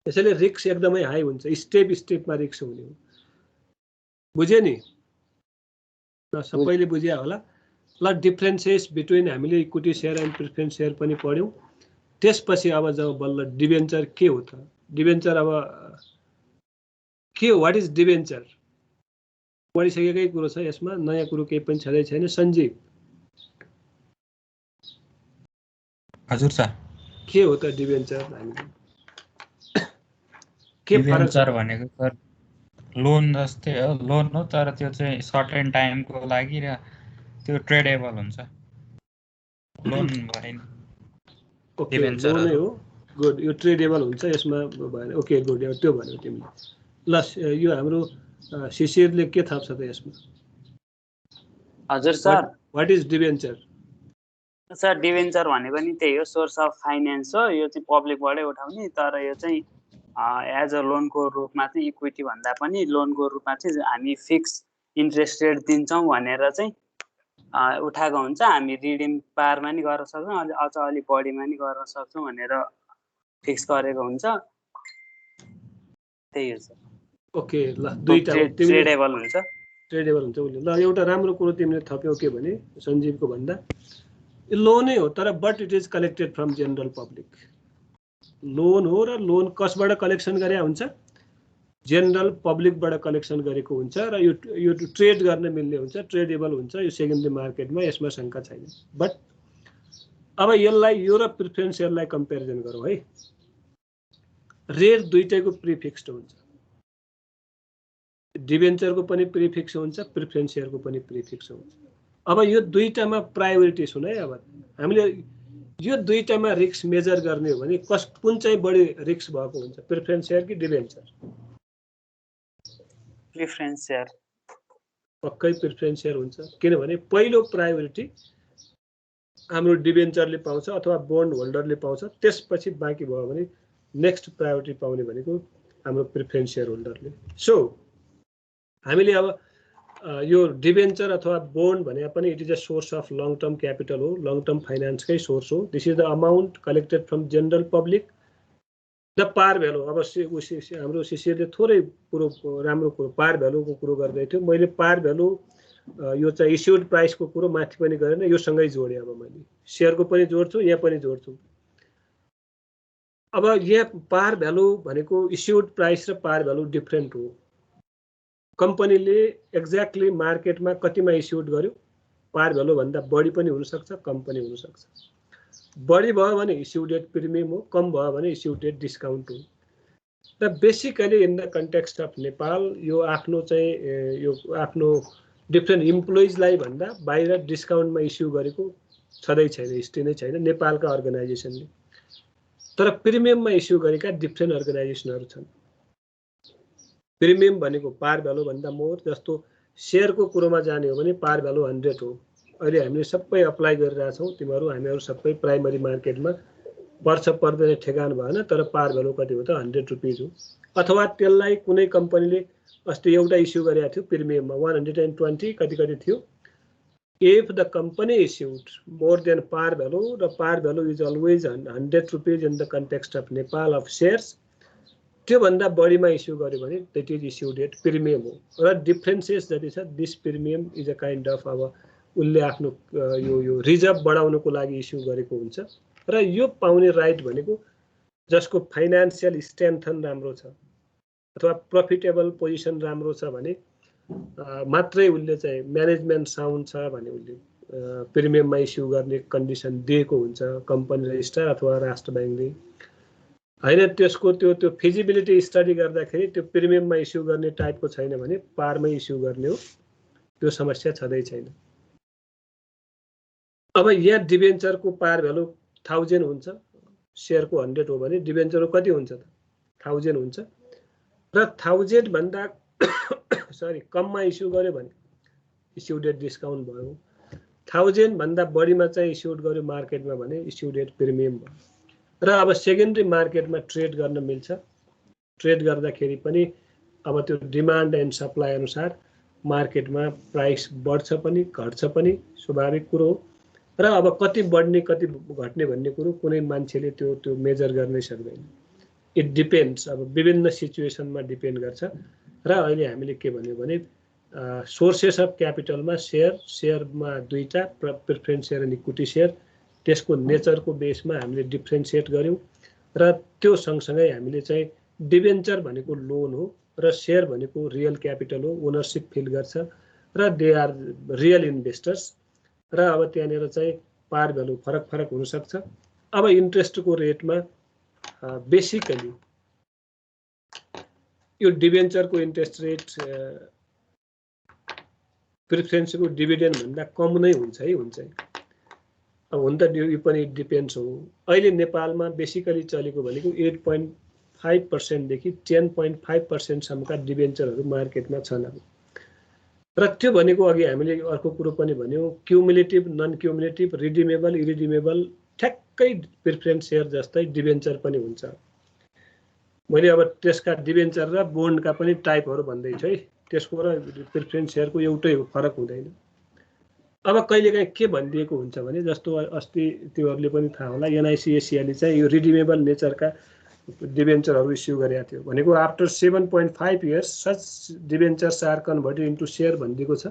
त्यसैले रिस्क एकदमै हाई हुन्छ, स्टेपमा रिस्क हुने हो। बुझ्यो नि, सबैले बुझ्या होला। ल डिफ्रेन्सेस बिट्विन हामीले equity share and preference share पनि पढ्यौँ। त्यसपछि अब जब बल्ल डिबेन्चर के हो त, डिबेन्चर अब के हो, वाट इज डिबेन्चर पढिसकेकै कुरो छ, यसमा नयाँ कुरो केही पनि छँदै छैन। सञ्जीव हजुर सर, के हो त डिबेन्चर? हामीले के फरक डिबेन्चर भनेको सर लोन जस्तै हो, लोन हो तर त्यो चाहिँ सर्टेन टाइमको लागि र त्यो ट्रेडेबल हुन्छ। लोन भने ओके लोनै हो, गुड, यो ट्रेडेबल हुन्छ यसमा भएन। ओके गुड, त्यो भन्यो तिमीले। ल यो हाम्रो शिशिरले के थाहा छ त यसमा? हजुर sir, what is debenture? Sir debenture भनेको नि त्यही हो, सोर्स अफ फाइनेन्स हो। यो चाहिँ पब्लिकबाटै उठाउने, तर यो चाहिँ एज अ लोनको रूपमा चाहिँ इक्विटी भन्दा पनि लोनको रूपमा चाहिँ हामी फिक्स इन्ट्रेस्ट रेट दिन्छौँ भनेर चाहिँ उठाएको हुन्छ। हामी रिडिम पारमा नि गर्न सक्छौँ, अझ अलिक बढीमा नि गर्न सक्छौँ भनेर फिक्स गरेको हुन्छ। त्यही हो सर। ओके ल, दुईटा ट्रेडेबल हुन्छ। ट्रेडेबल हुन्छ उसले। ल एउटा राम्रो कुरो तिमीले थप्यौ के भने सञ्जीवको भन्दा, लोनै हो तर but it is collected from general public. Loan हो र लोन कसबाट कलेक्सन गरे हुन्छ? जेनरल पब्लिकबाट कलेक्सन गरेको हुन्छ र यो ट्रेड गर्न मिल्ने हुन्छ, ट्रेडेबल हुन्छ, यो सेकेन्डरी मार्केटमा, यसमा शङ्का छैन। बट अब यसलाई यो र प्रिफरेन्स सेयरलाई कम्पेरिजन गरौँ है। रेट दुईटैको प्रिफिक्स्ड हुन्छ, डिबेन्चरको पनि प्रिफिक्स हुन्छ, प्रिफरेन्स सेयरको पनि प्रिफिक्स हुन्छ। अब यो दुईटामा प्रायोरिटी सुन है। अब हामीले यो दुईटामा रिस्क मेजर गर्ने हो भने कुन चाहिँ बढी रिस्क भएको हुन्छ, प्रिफरेन्स सेयर कि डिबेन्चर? Preference share. पक्कै प्रिफरेन्स सेयर हुन्छ, किनभने पहिलो प्रायोरिटी हाम्रो डिबेन्चरले पाउँछ अथवा बोन्ड होल्डरले पाउँछ, त्यसपछि बाँकी भयो भने नेक्स्ट प्रायोरिटी पाउने भनेको हाम्रो प्रिफरेन्स सेयर होल्डरले। सो हामीले अब यो डिबेन्चर अथवा बोन्ड भने पनि it is a source of long term capital हो, लङ टर्म फाइनेन्सकै सोर्स हो। This is the amount collected from general public, the पार भ्यालु। अब हाम्रो शिशिरले थोरै कुरो राम्रो कुरो पार भ्यालुको कुरो गर्दै थियो, मैले पार भ्यालु यो चाहिँ इस्युड प्राइसको कुरो माथि पनि गरेन, यो सँगै जोडेँ। अब मैले सेयरको पनि जोड्छु, यहाँ पनि जोड्छु। अब यहाँ पार भ्यालु भनेको इस्युड प्राइस र पार भ्यालु डिफ्रेन्ट हो। कम्पनीले एक्ज्याक्टली मार्केटमा कतिमा इस्युड गर्यो, पार भ्यालु भन्दा बढी पनि हुनसक्छ, कम पनि हुनसक्छ। बढी भयो भने इस्यु डेट प्रिमियम हो, कम भयो भने इस्यु डेट डिस्काउन्ट हो। र basically in the context of Nepal यो आफ्नो चाहिँ यो आफ्नो डिफ्रेन्ट इम्प्लोइजलाई भन्दा बाहिर डिस्काउन्टमा इस्यु गरेको छँदै छैन, हिस्ट्री नै छैन नेपालका अर्गनाइजेसनले। तर प्रिमियममा इस्यु गरेका डिफ्रेन्ट अर्गनाइजेसनहरू छन्। प्रिमियम भनेको पार भ्यालु भन्दा मोर, जस्तो सेयरको कुरोमा जाने हो भने पार भ्यालु 100 हो। अहिले हामीले सबै अप्लाई गरिरहेछौँ, तिमीहरू हामीहरू सबै प्राइमरी मार्केटमा पर्छ पर्दैन ठेगान भएन, तर पार भ्यालु कति हो त 100 रुपिज हो। अथवा त्यसलाई कुनै कम्पनीले अस्ति एउटा इस्यु गरेको थियो प्रिमियममा 120 कति थियो। If the company issued more than par value, र par value is always 100 rupees in the context of Nepal of shares, त्योभन्दा बढीमा इस्यु गर्यो भने that is issued at premium हो। र डिफ्रेन्सेस जति छ, this premium is a kind of अब उसले आफ्नो यो रिजर्भ बढाउनको लागि इस्यु गरेको हुन्छ र यो पाउने राइट भनेको जसको फाइनान्सियल स्ट्रेन्थन राम्रो छ अथवा प्रफिटेबल पोजिसन राम्रो छ भने मात्रै उसले चाहिँ म्यानेजमेन्ट साउन्ड छ भने उसले प्रिमियममा इस्यु गर्ने कन्डिसन दिएको हुन्छ कम्पनी रजिस्ट्रार अथवा राष्ट्र ब्याङ्कले हैन त्यसको त्यो फिजिबिलिटी स्टडी गर्दाखेरि त्यो प्रिमियममा इस्यु गर्ने टाइपको छैन भने पारमै इस्यु गर्ने हो त्यो समस्या छँदै छैन। अब यहाँ डिबेन्चरको पार भ्यालु 1000 हुन्छ शेयरको 100 हो भने डिबेन्चरको कति हुन्छ त 1000 हुन्छ र 1000 भन्दा कममा इस्यु गर्यो भने इस्यु डेट डिस्काउन्ट भयो 1000 भन्दा बढीमा चाहिँ इस्युड गर्यो मार्केटमा भने इस्यु डेट प्रिमियम भयो र अब सेकेन्डरी मार्केटमा ट्रेड गर्न मिल्छ ट्रेड गर्दाखेरि पनि अब त्यो डिमान्ड एन्ड सप्लाई अनुसार मार्केटमा प्राइस बढ्छ पनि घट्छ पनि स्वाभाविक कुरो हो र अब कति बढ्ने कति घट्ने भन्ने कुरो कुनै मान्छेले त्यो मेजर गर्नै सक्दैन इट डिपेन्ड्स अब विभिन्न सिचुएसनमा डिपेन्ड गर्छ र अहिले हामीले के भन्यो भने सोर्सेस अफ क्यापिटलमा शेयरमा दुईटा प्रिफरेन्स शेयर अनि इक्विटी शेयर त्यसको नेचरको बेसमा हामीले डिफ्रेन्सिएट गर्यौं र त्यो सँगसँगै हामीले चाहिँ डिबेन्चर भनेको लोन हो र शेयर भनेको रियल क्यापिटल हो ओनरशिप फिल गर्छ र दे आर रियल इन्भेस्टर्स र अब त्यहाँनिर चाहिँ पार भ्यालु फरक हुन सक्छ। अब इन्ट्रेस्टको रेटमा बेसिकली यो डिबेन्चरको इन्ट्रेस्ट रेट प्रिफरेन्सको डिभिडेन्ड भन्दा कम नै हुन्छ है हुन्छ अब हुन त यो पनि डिपेन्ड्स हो। अहिले नेपालमा बेसिकली चलेको भनेको 8.5% देखि 10.5% सम्मका डिबेन्चरहरू मार्केटमा छन् र त्यो भनेको अघि हामीले अर्को कुरो पनि भन्यौ क्युमुलेटिभ नन क्युमुलेटिभ रिडिमेबल इरिडिमेबल ठ्याक्कै प्रिफरेन्स शेयर जस्तै डिबेन्चर पनि हुन्छ। मैले अब त्यसका डिबेन्चर र बोन्डका पनि टाइपहरू भन्दै छु है त्यसको र प्रिफरेन्स शेयरको एउटै हो फरक हुँदैन। अब कहिलेकाहीँ के भनिदिएको हुन्छ भने जस्तो अस्ति त्योहरूले पनि थाहा होला एनआइसी एसियाले चाहिँ यो रिडिमेबल नेचरका डिबेन्चरहरू इस्यु गरेको थियो भनेको after 7.5 years such debentures are converted into share भनिदिएको छ।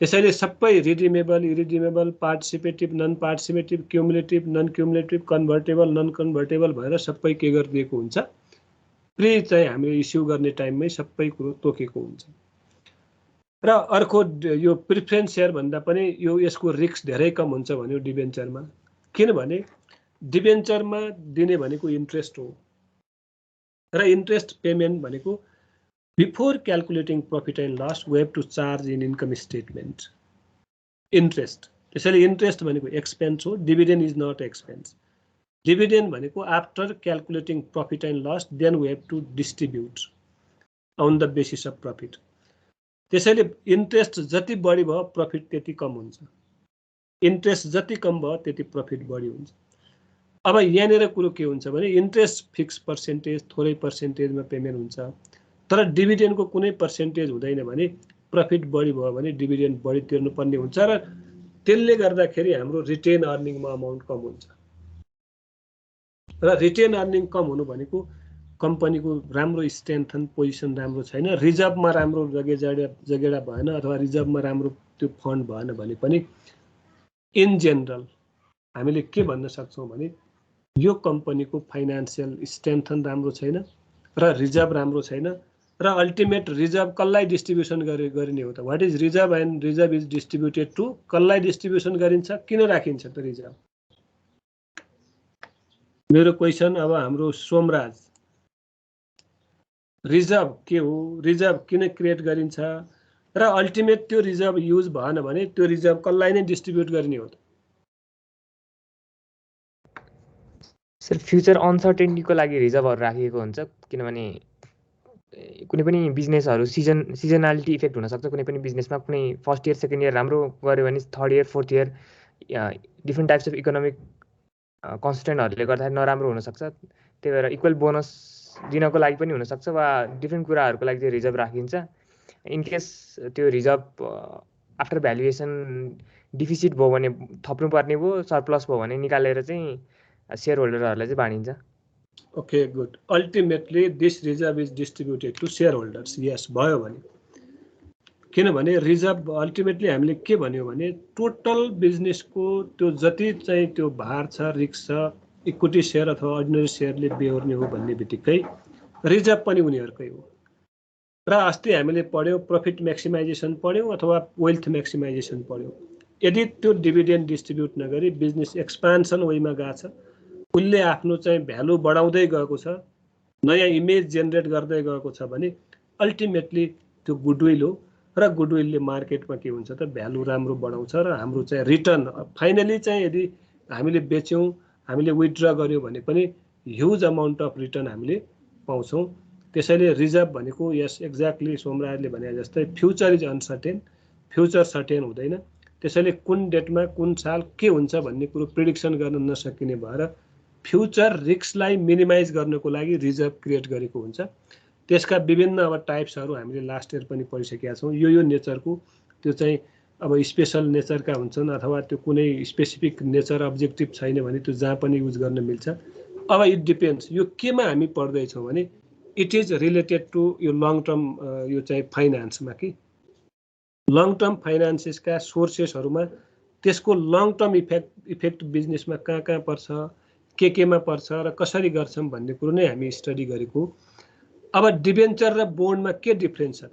त्यसैले सबै redeemable irredeemable participative non participative cumulative non cumulative convertible non convertible भएर सबै के गरिदिएको हुन्छ प्री चाहिँ हामीले इस्यु गर्ने टाइममै सबै कुरो तोकेको हुन्छ। र अर्को यो प्रिफरेन्स शेयर भन्दा पनि यसको रिस्क धेरै कम हुन्छ भन्यो डिबेन्चरमा किनभने डिबेन्चरमा दिने भनेको इन्ट्रेस्ट हो र इन्ट्रेस्ट पेमेन्ट भनेको before calculating profit and loss we have to charge in income statement interest. त्यसैले इन्ट्रेस्ट भनेको एक्सपेन्स हो dividend is not expense. Dividend भनेको after calculating profit and loss then we have to distribute on the basis of profit. त्यसैले interest जति बढी भयो profit त्यति कम हुन्छ इन्ट्रेस्ट जति कम भयो त्यति प्रफिट बढी हुन्छ। अब यहाँनिर कुरो के हुन्छ भने इन्ट्रेस्ट फिक्स पर्सेन्टेज थोरै पर्सेन्टेजमा पेमेन्ट हुन्छ तर डिभिडेन्डको कुनै पर्सेन्टेज हुँदैन भने प्रफिट बढी भयो भने डिभिडेन्ड बढी तिर्नुपर्ने हुन्छ र त्यसले गर्दाखेरि हाम्रो रिटेन अर्निङमा अमाउन्ट कम हुन्छ र रिटेन अर्निङ कम हुनु भनेको कम्पनीको राम्रो स्ट्रेन्थन पोजिसन राम्रो छैन रिजर्भमा राम्रो जगेडा भएन अथवा रिजर्भमा राम्रो त्यो फन्ड भएन भने पनि इन जेनरल हामीले के भन्न सक्छौँ भने यो कम्पनीको फाइनान्सियल स्ट्रेन्थन राम्रो छैन र रिजर्भ राम्रो छैन र अल्टिमेट रिजर्भ कसलाई डिस्ट्रिब्युसन गरिने हो त what is reserve and reserve is distributed to कसलाई डिस्ट्रिब्युसन गरिन्छ किन राखिन्छ त रिजर्भ। मेरो क्वेसन अब हाम्रो सोमराज रिजर्भ के हो रिजर्भ किन क्रिएट गरिन्छ र अल्टिमेट त्यो रिजर्भ युज भएन भने त्यो रिजर्भ कसलाई नै डिस्ट्रिब्युट गर्ने हो त। सर फ्युचर अनसर्टेनिटीको लागि रिजर्भहरू राखिएको हुन्छ किनभने कुनै पनि बिजनेसहरू सिजनालिटी इफेक्ट हुनसक्छ कुनै पनि बिजनेसमा कुनै फर्स्ट इयर सेकेन्ड इयर राम्रो गऱ्यो भने third year fourth year different types of economic कन्सटेन्टहरूले गर्दाखेरि नराम्रो हुनसक्छ त्यही भएर इक्वल बोनस दिनको लागि पनि हुनसक्छ वा डिफ्रेन्ट कुराहरूको लागि त्यो रिजर्भ राखिन्छ। इनकेस त्यो रिजर्भ आफ्टर भ्यालुएसन डिफिसिट भयो भने थप्नुपर्ने भयो सरप्लस भयो भने निकालेर चाहिँ शेयर होल्डरहरूलाई चाहिँ बाँडिन्छ। Okay good ultimately this reserve is distributed to share holders यस भयो भने किनभने रिजर्भ अल्टिमेटली हामीले के भन्यो भने टोटल बिजनेसको त्यो जति चाहिँ त्यो भार छ, रिस्क छ, इक्विटी सेयर अथवा अर्डिनरी सेयरले बेहोर्ने हो भन्ने बित्तिकै रिजर्भ पनि उनीहरूकै हो। र अस्ति हामीले पढ्यौँ प्रॉफिट मैक्सिमाइजेसन पढ्यौँ अथवा वेल्थ मैक्सिमाइजेसन पढ्यौँ। यदि त्यो डिभिडेन्ड डिस्ट्रिब्युट नगरी बिजनेस एक्सपान्सन वेमा गएको छ, उसले आफ्नो चाहिँ भ्यालु बढाउँदै गएको छ, नयाँ इमेज जेनेरेट गर्दै गएको छ भने अल्टिमेटली त्यो गुडविल हो र गुडविलले मार्केटमा के हुन्छ त भ्यालु राम्रो बढाउँछ र हाम्रो चाहिँ रिटर्न फाइनली चाहिँ यदि हामीले बेच्यौँ, हामीले विथड्र गर्यौँ भने पनि ह्युज अमाउन्ट अफ रिटर्न हामीले पाउँछौँ। त्यसैले रिजर्भ भनेको यस एक्ज्याक्टली सोमराजले भने जस्तै future is uncertain, future certain हुँदैन। त्यसैले कुन डेटमा कुन साल के हुन्छ भन्ने कुरो प्रिडिक्सन गर्न नसकिने भएर फ्युचर रिस्कलाई मिनिमाइज गर्नको लागि रिजर्भ क्रिएट गरेको हुन्छ। त्यसका विभिन्न अब टाइप्सहरू हामीले लास्ट इयर पनि पढिसकेका छौँ। यो नेचरको त्यो चाहिँ अब स्पेशल नेचरका हुन्छन् अथवा त्यो कुनै स्पेसिफिक नेचर अब्जेक्टिभ छैन भने त्यो जहाँ पनि युज गर्न मिल्छ। अब इट डिपेन्ड्स यो केमा हामी पढ्दैछौँ भने इट इज रिलेटेड टु यो लङ टर्म यो चाहिँ फाइनान्समा कि लङ टर्म फाइनान्सेसका सोर्सेसहरूमा त्यसको लङ टर्म इफेक्ट बिजनेसमा कहाँ कहाँ पर्छ, केमा पर्छ र कसरी गर्छौँ भन्ने कुरो नै हामी स्टडी गरेको। अब डिबेन्चर र बोन्डमा के डिफ्रेन्स छ त?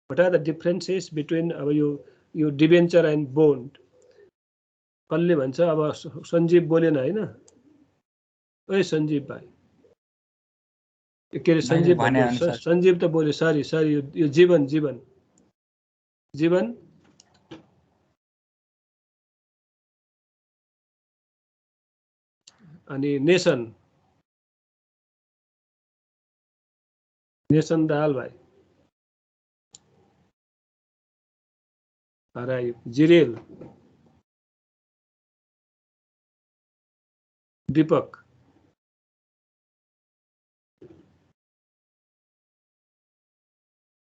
What are the differences between अब यो डिबेन्चर एन्ड बोन्ड? कसले भन्छ? अब सञ्जीव बोलेन होइन? ओए सञ्जीव भाइ, के अरे सञ्जीव सञ्जीव त बोल्यो, सरी यो जीवन जीवन जीवन अनि नेसन दाल भाइ हरायो, जिरेल, दीपक,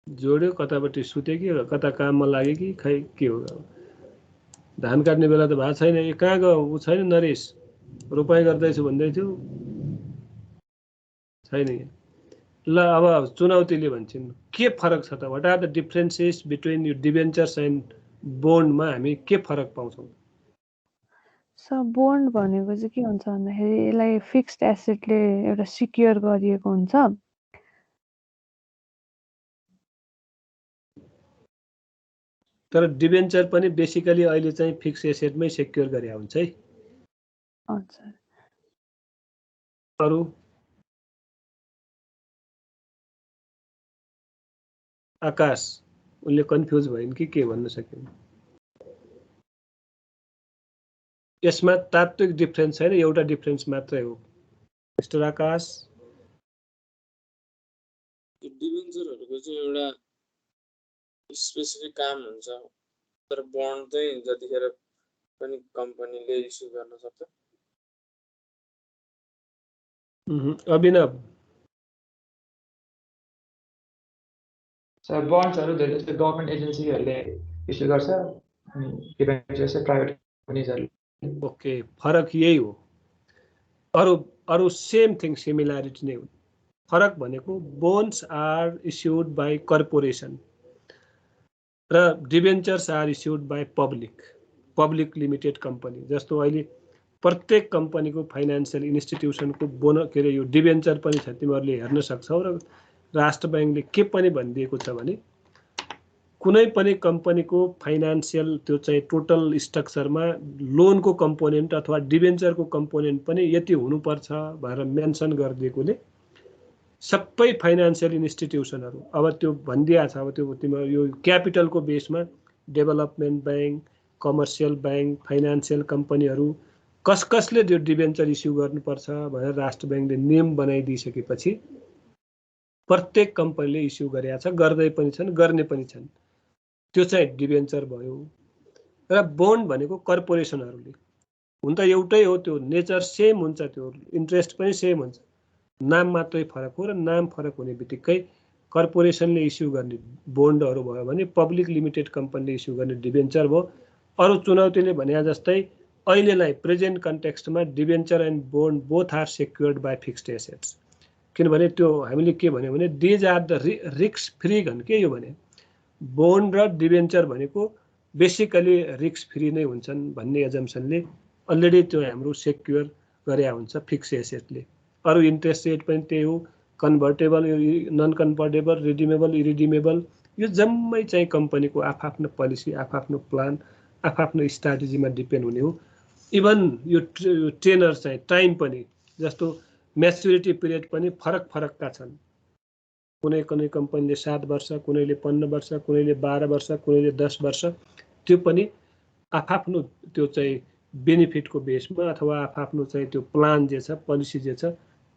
जोड्यो कतापट्टि सुत्यो कि कता काममा लाग्यो कि खै के हो? धान काट्ने बेला त भएको छैन। यो कहाँ गयो? ऊ छैन नरेश? रोपाइँ गर्दैछु भन्दै थियो, छैन यहाँ। ल अब चुनौतीले भन्छन् के फरक छ त? What are the differences between यो डिबेन्चर्स एन्ड बोन्डमा हामी के फरक पाउँछौँ? सर बोन्ड भनेको चाहिँ के हुन्छ भन्दाखेरि यसलाई फिक्स्ड एसेटले एउटा सिक्योर गरिएको हुन्छ। तर डिबेन्चर पनि बेसिकली अहिले चाहिँ फिक्स एसेटमै सेक्योर गरे हुन्छ है। हजुर। अरू आकाश उनले कन्फ्युज भइन् कि के भन्न सकिन्? यसमा तात्विक डिफ्रेन्स छैन, एउटा डिफ्रेन्स मात्रै हो। मिस्टर आकाश, डिबेन्चरहरूको चाहिँ एउटा स्पेसिफिक काम हुन्छ, तर बन्ड चाहिँ जतिखेर पनि कम्पनीले इस्यु गर्न सक्छ। अभिनव सर बन्ड्सहरू धेरै जस्तो गभर्मेन्ट एजेन्सीहरूले इस्यु गर्छ अनि डिबेन्चर चाहिँ प्राइभेट कम्पनीजहरूले। ओके, फरक यही हो। अरू सेम थिङ, सिमिल्यारिटी नै हो। फरक भनेको bonds are issued by corporation र debentures are issued by public limited company. जस्तो अहिले प्रत्येक कम्पनीको फाइनेन्सियल इन्स्टिट्युसनको के अरे यो डिबेन्चर पनि छ, तिमीहरूले हेर्न सक्छौ। र राष्ट्र ब्याङ्कले के पनि भनिदिएको छ भने कुनै पनि कम्पनीको फाइनेन्सियल त्यो चाहिँ टोटल स्ट्रक्चरमा लोनको कम्पोनेन्ट अथवा डिबेन्चरको कम्पोनेन्ट पनि यति हुनुपर्छ भनेर मेन्सन गरिदिएकोले सबै फाइनेन्सियल इन्स्टिट्युसनहरू अब त्यो भनिदिएको छ। अब त्यो तिम्रो यो क्यापिटलको बेसमा development bank, commercial bank, financial कम्पनीहरू कसले त्यो डिबेन्चर इस्यु गर्नुपर्छ भनेर राष्ट्र ब्याङ्कले नियम बनाइदिइसकेपछि प्रत्येक कम्पनीले इस्यु गरेका छ, गर्दै पनि छन्, गर्ने पनि छन्। त्यो चाहिँ डिबेन्चर भयो। र बोन्ड भनेको कर्पोरेसनहरूले हुन त एउटै हो, त्यो नेचर सेम हुन्छ, त्यो इन्ट्रेस्ट पनि सेम हुन्छ, नाम मात्रै फरक हो। र नाम फरक हुने बित्तिकै कर्पोरेसनले इस्यु गर्ने बोन्डहरू भयो भने पब्लिक लिमिटेड कम्पनीले इस्यु गर्ने डिबेन्चर भयो। अरू चुनौतीले भने जस्तै अहिलेलाई प्रेजेन्ट कन्टेक्स्टमा debenture and bond both are secured by fixed assets. किनभने त्यो हामीले के भन्यो भने these are the risk free के यो भने बोन्ड र डिभेन्चर भनेको बेसिकली रिस्क फ्री नै हुन्छन् भन्ने एजम्सनले अलरेडी त्यो हाम्रो सेक्युर गरे हुन्छ फिक्स एसेटले। अरू इन्ट्रेस्ट रेट पनि त्यही हो, कन्भर्टेबल, नन कन्भर्टेबल, रिडिमेबल, इरिडिमेबल, यो जम्मै चाहिँ कम्पनीको आफआफ्नो पोलिसी, आफआफ्नो प्लान, आफआफ्नो स्ट्राटेजीमा डिपेन्ड हुने हो। इभन यो टेनर चाहिँ टाइम पनि, जस्तो म्याच्युरिटी पिरियड पनि फरक फरकका छन्। कुनै कुनै कम्पनीले 7 वर्ष, कुनैले 15 वर्ष, कुनैले 12 वर्ष, कुनैले 10 वर्ष, त्यो पनि आफआफ्नो त्यो चाहिँ बेनिफिटको बेसमा अथवा आफआफ्नो चाहिँ त्यो प्लान जे छ, पोलिसी जे छ,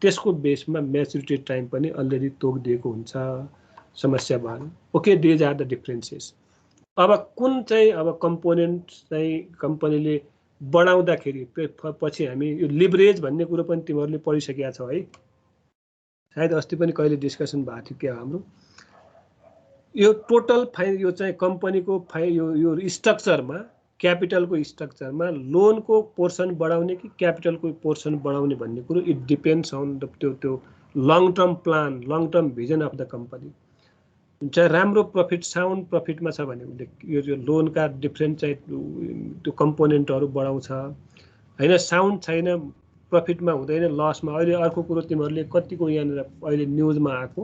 त्यसको बेसमा म्याच्युरिटी टाइम पनि अलरेडी तोकिदिएको हुन्छ। समस्या भएन। Okay, these are the differences. अब कुन चाहिँ अब कम्पोनेन्ट चाहिँ कम्पनीले बढाउँदाखेरि पछि हामी यो लिभरेज भन्ने कुरो पनि तिमीहरूले पढिसकेका छौ है, सायद अस्ति पनि कहिले डिस्कसन भएको थियो क्या हाम्रो। यो टोटल यो चाहिँ कम्पनीको यो स्ट्रक्चरमा, क्यापिटलको स्ट्रक्चरमा लोनको पोर्सन बढाउने कि क्यापिटलको पोर्सन बढाउने भन्ने कुरो इट डिपेन्ड्स अन द त्यो long term plan, long term vision of the company. चाहिँ राम्रो प्रफिट, साउन्ड प्रफिटमा छ भने यो लोनका डिफ्रेन्ट चाहिँ त्यो कम्पोनेन्टहरू बढाउँछ होइन। साउन्ड छैन, प्रफिटमा हुँदैन, लसमा। अहिले अर्को कुरो तिमीहरूले कतिको यहाँनिर अहिले न्युजमा आएको,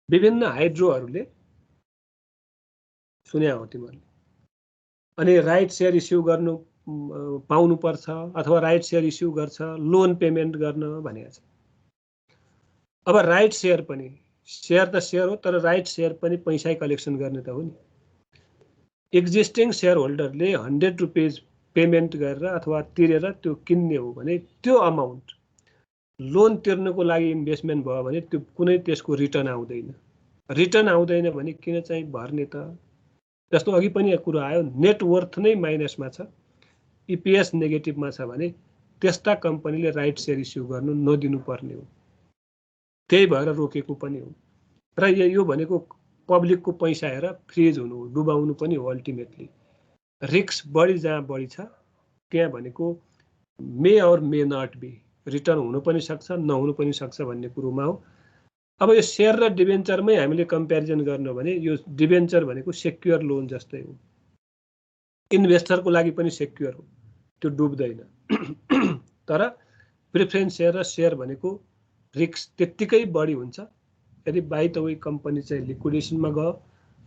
विभिन्न हाइड्रोहरूले सुन्या हो तिमीहरूले, अनि राइट सेयर इस्यु गर्नु पाउनुपर्छ अथवा राइट सेयर इस्यु गर्छ लोन पेमेन्ट गर्न भनेको छ। अब राइट सेयर पनि, सेयर त सेयर हो, तर राइट सेयर पनि पैसा कलेक्सन गर्ने त हो नि। एक्जिस्टिङ सेयर होल्डरले 100 रुपियाँ पेमेन्ट गरेर अथवा तिरेर त्यो किन्ने हो भने त्यो अमाउन्ट लोन तिर्नको लागि इन्भेस्टमेन्ट भयो भने त्यो कुनै त्यसको रिटर्न आउँदैन। रिटर्न आउँदैन भने किन चाहिँ भर्ने त? जस्तो अघि पनि एक कुरो आयो, नेटवर्थ नै माइनसमा छ, इपिएस नेगेटिभमा छ भने त्यस्ता कम्पनीले राइट सेयर इस्यु गर्नु नदिनु पर्ने हो। त्यही भएर रोकेको पनि हो। र यो भनेको पब्लिकको पैसा हेर फ्रिज हुनु हो, डुबाउनु पनि हो। अल्टिमेटली रिस्क बढी जहाँ बढी छ त्यहाँ भनेको मे और मे नट बी, रिटर्न हुनु पनि सक्छ, नहुनु पनि सक्छ भन्ने कुरोमा हो। अब यो सेयर र डिभेन्चरमै हामीले कम्पेरिजन गर्नु भने यो डिभेन्चर भनेको सेक्युर लोन जस्तै हो, इन्भेस्टरको लागि पनि सेक्युर हो, त्यो डुब्दैन। तर प्रिफरेन्स सेयर र सेयर भनेको रिस्क त्यत्तिकै बढी हुन्छ। यदि बाइ द वे कम्पनी चाहिँ लिक्विडेसनमा गयो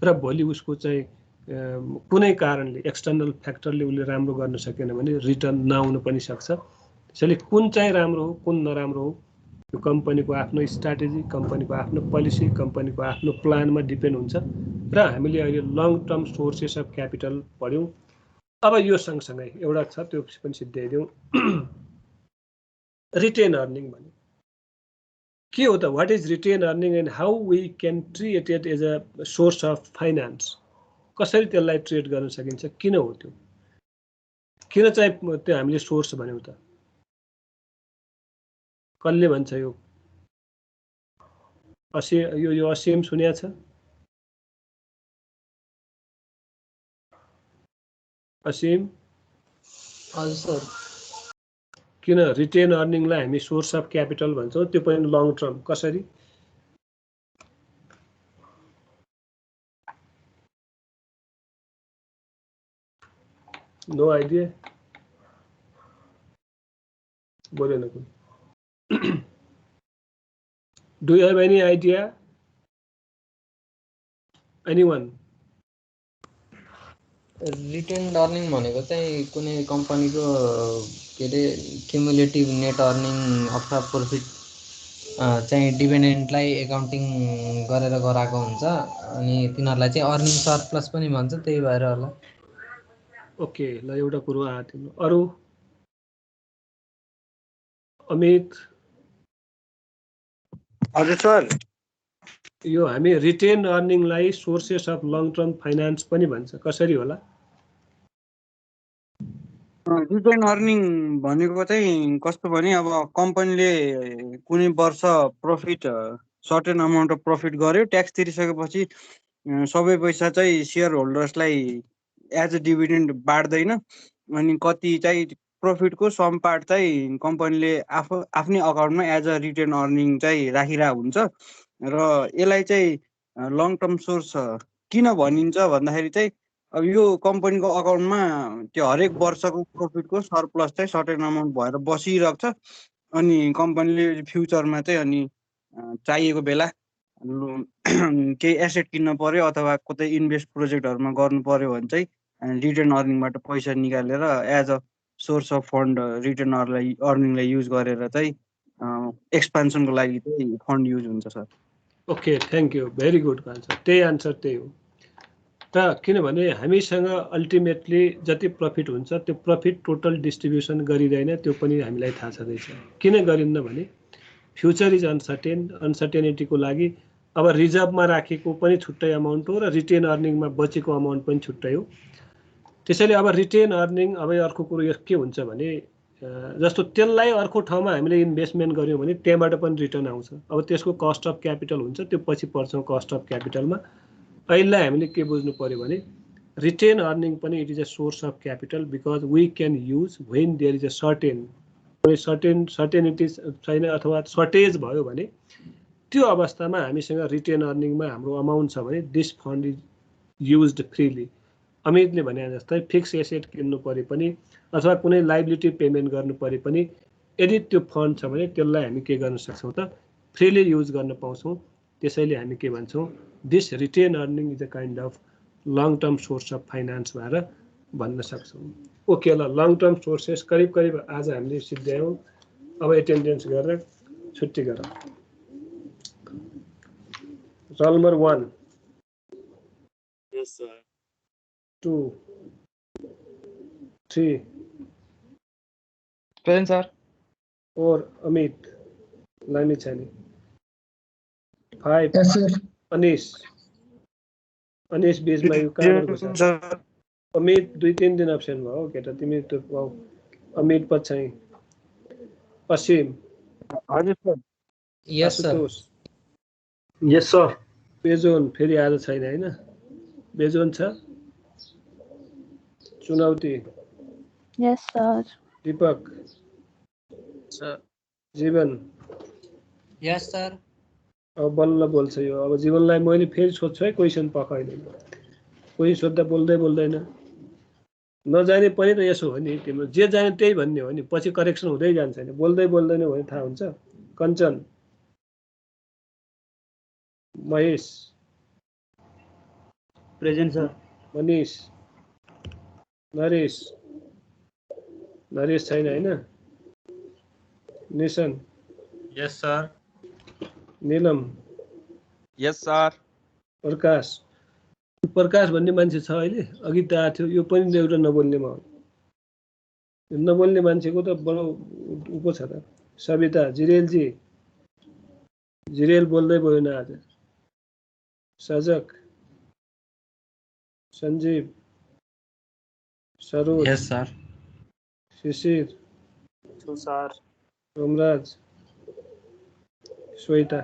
र भोलि उसको चाहिँ कुनै कारणले एक्सटर्नल फ्याक्टरले उसले राम्रो गर्न सकेन भने रिटर्न नआउन पनि सक्छ। त्यसैले कुन चाहिँ राम्रो हो, कुन नराम्रो हो, यो कम्पनीको आफ्नो स्ट्राटेजी, कम्पनीको आफ्नो पोलिसी, कम्पनीको आफ्नो प्लानमा डिपेन्ड हुन्छ। र हामीले अहिले long term sources of capital पढ्यौँ। अब यो सँगसँगै एउटा छ, त्यो पनि सिद्ध्याइदिउँ। रिटेन अर्निङ भने के हो त? What is retain earning and how we can treat it as a source of finance? कसरी त्यसलाई ट्रेड गर्न सकिन्छ? किन हो त्यो? किन चाहिँ त्यो हामीले सोर्स भन्यौँ त? कसले भन्छ यो? यो असीम सुन्या छ? असीम? हजुर सर। किन रिटेन अर्निङलाई हामी सोर्स अफ क्यापिटल भन्छौँ, त्यो पनि लङ टर्म? कसरी? नो आइडिया, बोलेन कोही। Do you have any idea? Anyone? Retain earning भनेको चाहिँ कुनै कम्पनीको के अरे क्युमुलेटिभ नेट अर्निङ अथवा प्रफिट चाहिँ डिभिडेन्डलाई एकाउन्टिङ गरेर गराएको हुन्छ, अनि तिनीहरूलाई चाहिँ अर्निङ सरप्लस पनि भन्छ, त्यही भएर होला। ओके, ल एउटा कुरो आयो तिम्रो। अरू? अमित? हजुर सर। यो हामी रिटेन अर्निङलाई sources of long term finance पनि भन्छ, कसरी होला? रिटेन अर्निङ भनेको चाहिँ कस्तो भने अब कम्पनीले कुनै वर्ष profit certain amount of profit गर्यो, ट्याक्स तिरिसकेपछि सबै पैसा चाहिँ सेयर होल्डर्सलाई एज अ डिभिडेन्ड बाँड्दैन, अनि कति चाहिँ प्रफिटको सम पार्ट चाहिँ कम्पनीले आफ्नै अकाउन्टमा एज अ रिटेन अर्निङ चाहिँ राखिरहेको हुन्छ। र यसलाई चाहिँ लङ टर्म सोर्स किन भनिन्छ भन्दाखेरि चाहिँ अब यो कम्पनीको अकाउन्टमा त्यो हरेक वर्षको प्रफिटको सरप्लस चाहिँ सर्टेन अमाउन्ट भएर बसिरहेको छ अनि कम्पनीले फ्युचरमा चाहिँ अनि चाहिएको बेला केही एसेट किन्न पर्यो अथवा कतै इन्भेस्ट प्रोजेक्टहरूमा गर्नु पर्यो भने चाहिँ रिटर्न अर्निङबाट पैसा निकालेर as a source of fund return अर्निङलाई युज गरेर चाहिँ एक्सपान्सनको लागि चाहिँ फन्ड युज हुन्छ sir. Okay, thank you, very good answer. त्यही आन्सर त्यही हो। र किनभने हामीसँग अल्टिमेटली जति प्रफिट हुन्छ त्यो प्रफिट टोटल डिस्ट्रिब्युसन गरिँदैन, त्यो पनि हामीलाई थाहा छँदैछ। किन गरिन्न भने फ्युचर इज अनसर्टेन, अनसर्टेनिटीको लागि अब रिजर्भमा राखेको पनि छुट्टै अमाउन्ट हो र रिटेन अर्निङमा बचेको अमाउन्ट पनि छुट्टै हो। त्यसैले अब रिटेन अर्निङ अब अर्को कुरो के हुन्छ भने जस्तो त्यसलाई अर्को ठाउँमा हामीले इन्भेस्टमेन्ट गऱ्यौँ भने त्यहाँबाट पनि रिटर्न आउँछ। अब त्यसको कस्ट अफ क्यापिटल हुन्छ, त्यो पछि पर्छौँ कस्ट अफ क्यापिटलमा। अहिले हामीले के बुझ्नु पर्यो भने रिटेन अर्निङ पनि it is a source of capital because we can use when there is a certainty छैन अथवा सर्टेज भयो भने त्यो अवस्थामा हामीसँग रिटेन अर्निङमा हाम्रो अमाउन्ट छ भने this fund is used freely. अमितले भने जस्तै फिक्स एसेट किन्नु परे पनि अथवा कुनै लाइबिलिटी पेमेन्ट गर्नु परे पनि यदि त्यो फन्ड छ भने त्यसलाई हामी के गर्न सक्छौँ त फ्रीली युज गर्न पाउँछौँ। त्यसैले हामी के भन्छौँ, this retain earning is a kind of long term source of finance भएर भन्न सक्छौँ। ओके, ल लङ टर्म सोर्सेस करिब आज हामीले सिद्ध्यायौँ। अब एटेन्डेन्स गरेर छुट्टी गरौँ। Roll number 1 Yes, sir. 2 3 Present, sir. 4 Amit Lami Chani 5 Yes, sir. Anish बीचमा यो कहाँबाट छ? अमित 2-3 दिन अब्सेन्ट भयो केटा, तिमी त पाउ। अमित पछाइ असीम। हजुर सर। यस सर। यस सर। बेजोन फेरि आज छैन हैन? बेजोन छ? चुनौती। यस सर। दीपक सर। जीवन। यस सर। अब बल्ल बोल्छ यो। अब जीवनलाई मैले फेरि सोध्छु है, क्वेसन पकाइदिनु। कोही सोद्धा बोल्दैन। नजाने पनि त यसो हो नि, तिम्रो जे जाने त्यही भन्ने हो नि, पछि करेक्सन हुँदै जान्छ नि। बोल्दैन भने थाहा हुन्छ। कञ्चन। महेश। Present sir. मनीष। नरेश छैन हैन? Nishan. Yes sir. Neelam. Yes sir. Prakash भन्ने मान्छे छ अहिले? अघि त आएको थियो, यो पनि एउटा नबोल्नेमा हो। नबोल्ने मान्छेको त बडो उप छ त। सविता। जिरेलजी। जिरेल बोल्दै बोलेन आज। सजक। सञ्जीव। सरोज। यस सर। शिशिर। सर। रोमराज। श्वेता।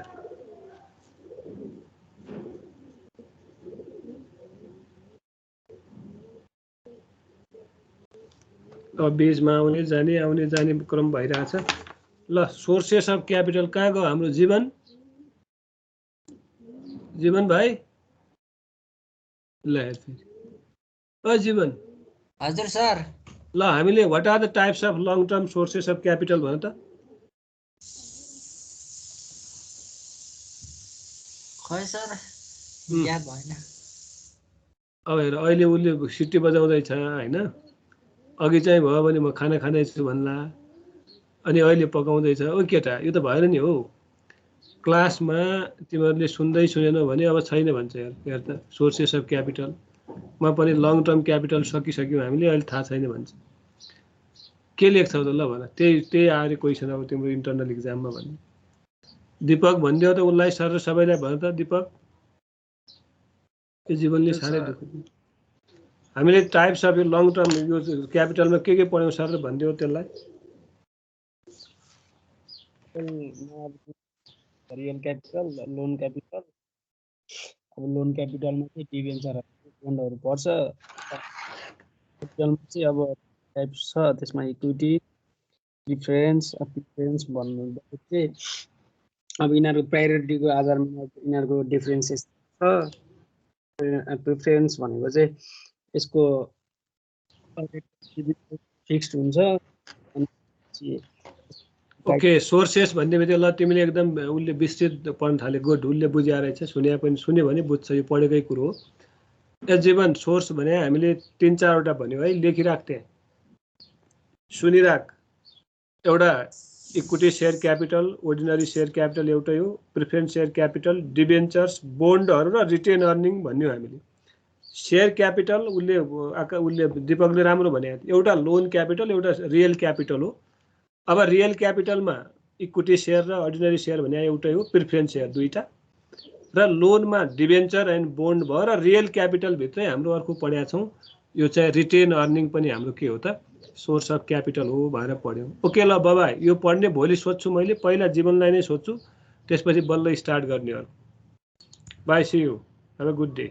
अब बीचमा आउने जाने क्रम भइरहेछ। ल सोर्सेस अफ क्यापिटल कहाँ गयो हाम्रो जीवन भाइ? ल हेर फेरि। जीवन। हजुर सर। ल हामीले what are the types of long term sources of capital भन त। खै सर याद भएन। अब हेर अहिले उसले सिटी बजाउँदैछ हैन? अघि चाहिँ भयो भने म खाना खाँदैछु भन्ला, अनि अहिले पकाउँदैछ। ओ केटा, यो त भएन नि हो। क्लासमा तिमीहरूले सुनेनौ भने अब छैन भन्छ। हेर त सोर्सेस अफ क्यापिटल मा पनि लङ टर्म क्यापिटल सकिसक्यौँ हामीले, अहिले थाहा छैन भन्छ। के लेख्छौ त? ल भन। त्यही आएर क्वेसन अब तिम्रो इन्टरनल इक्जाममा भन्ने। दीपक भनिदियो त उसलाई, सर र सबैलाई भन त। दीपक यो जीवनले साह्रै दुःख दियो। हामीले टाइप्स अफ लङ टर्म यो क्यापिटलमा के पढ्यौँ सर भनिदियो त्यसलाई। Real capital, loan capital. अब लोन क्यापिटलमा चाहिँ डिभेन्चरहरू फन्डहरू पर्छ। क्यापिटलमा चाहिँ अब टाइप्स छ, त्यसमा इक्विटी, प्रिफरेन्स भन्नु चाहिँ अब यिनीहरूको प्रायोरिटीको आधारमा यिनीहरूको डिफरेन्सेस प्रिफरेन्स भनेको चाहिँ यसको फिक्स्ड हुन्छ ओके सोर्सेस भन्ने बित्तिकै ल तिमीले एकदम उसले विस्तृत पढ्न थाले गुड उसले बुझिया रहेछ सुन्यो भने बुझ्छ यो पढेकै कुरो हो एजीवन सोर्स भने हामीले 3-4 वटा भन्यो है लेखिराख त्यहाँ सुनिराख एउटा equity share capital ordinary share capital एउटै हो प्रिफरेन्स शेयर क्यापिटल डिबेन्चर्स बोन्डहरू र रिटेन अर्निङ भन्यो हामीले शेयर क्यापिटल उसले दीपकले राम्रो भने एउटा लोन क्यापिटल एउटा रियल क्यापिटल हो अब रियल क्यापिटलमा इक्विटी शेयर र अर्डिनरी शेयर भने एउटै हो प्रिफरेन्स शेयर दुईटा र लोनमा डिबेन्चर एन्ड बोन्ड भयो र रियल क्यापिटल भित्रै हाम्रो अर्को पढ्या छौँ यो चाहिँ रिटेन अर्निङ पनि हाम्रो के हो त सोर्स अफ क्यापिटल हो भनेर पढ्यौँ ओके ल बाबा यो पढ्ने भोलि सोध्छु मैले पहिला जीवनलाई नै सोध्छु त्यसपछि बल्ल स्टार्ट गर्नेहरू bye see you have a good day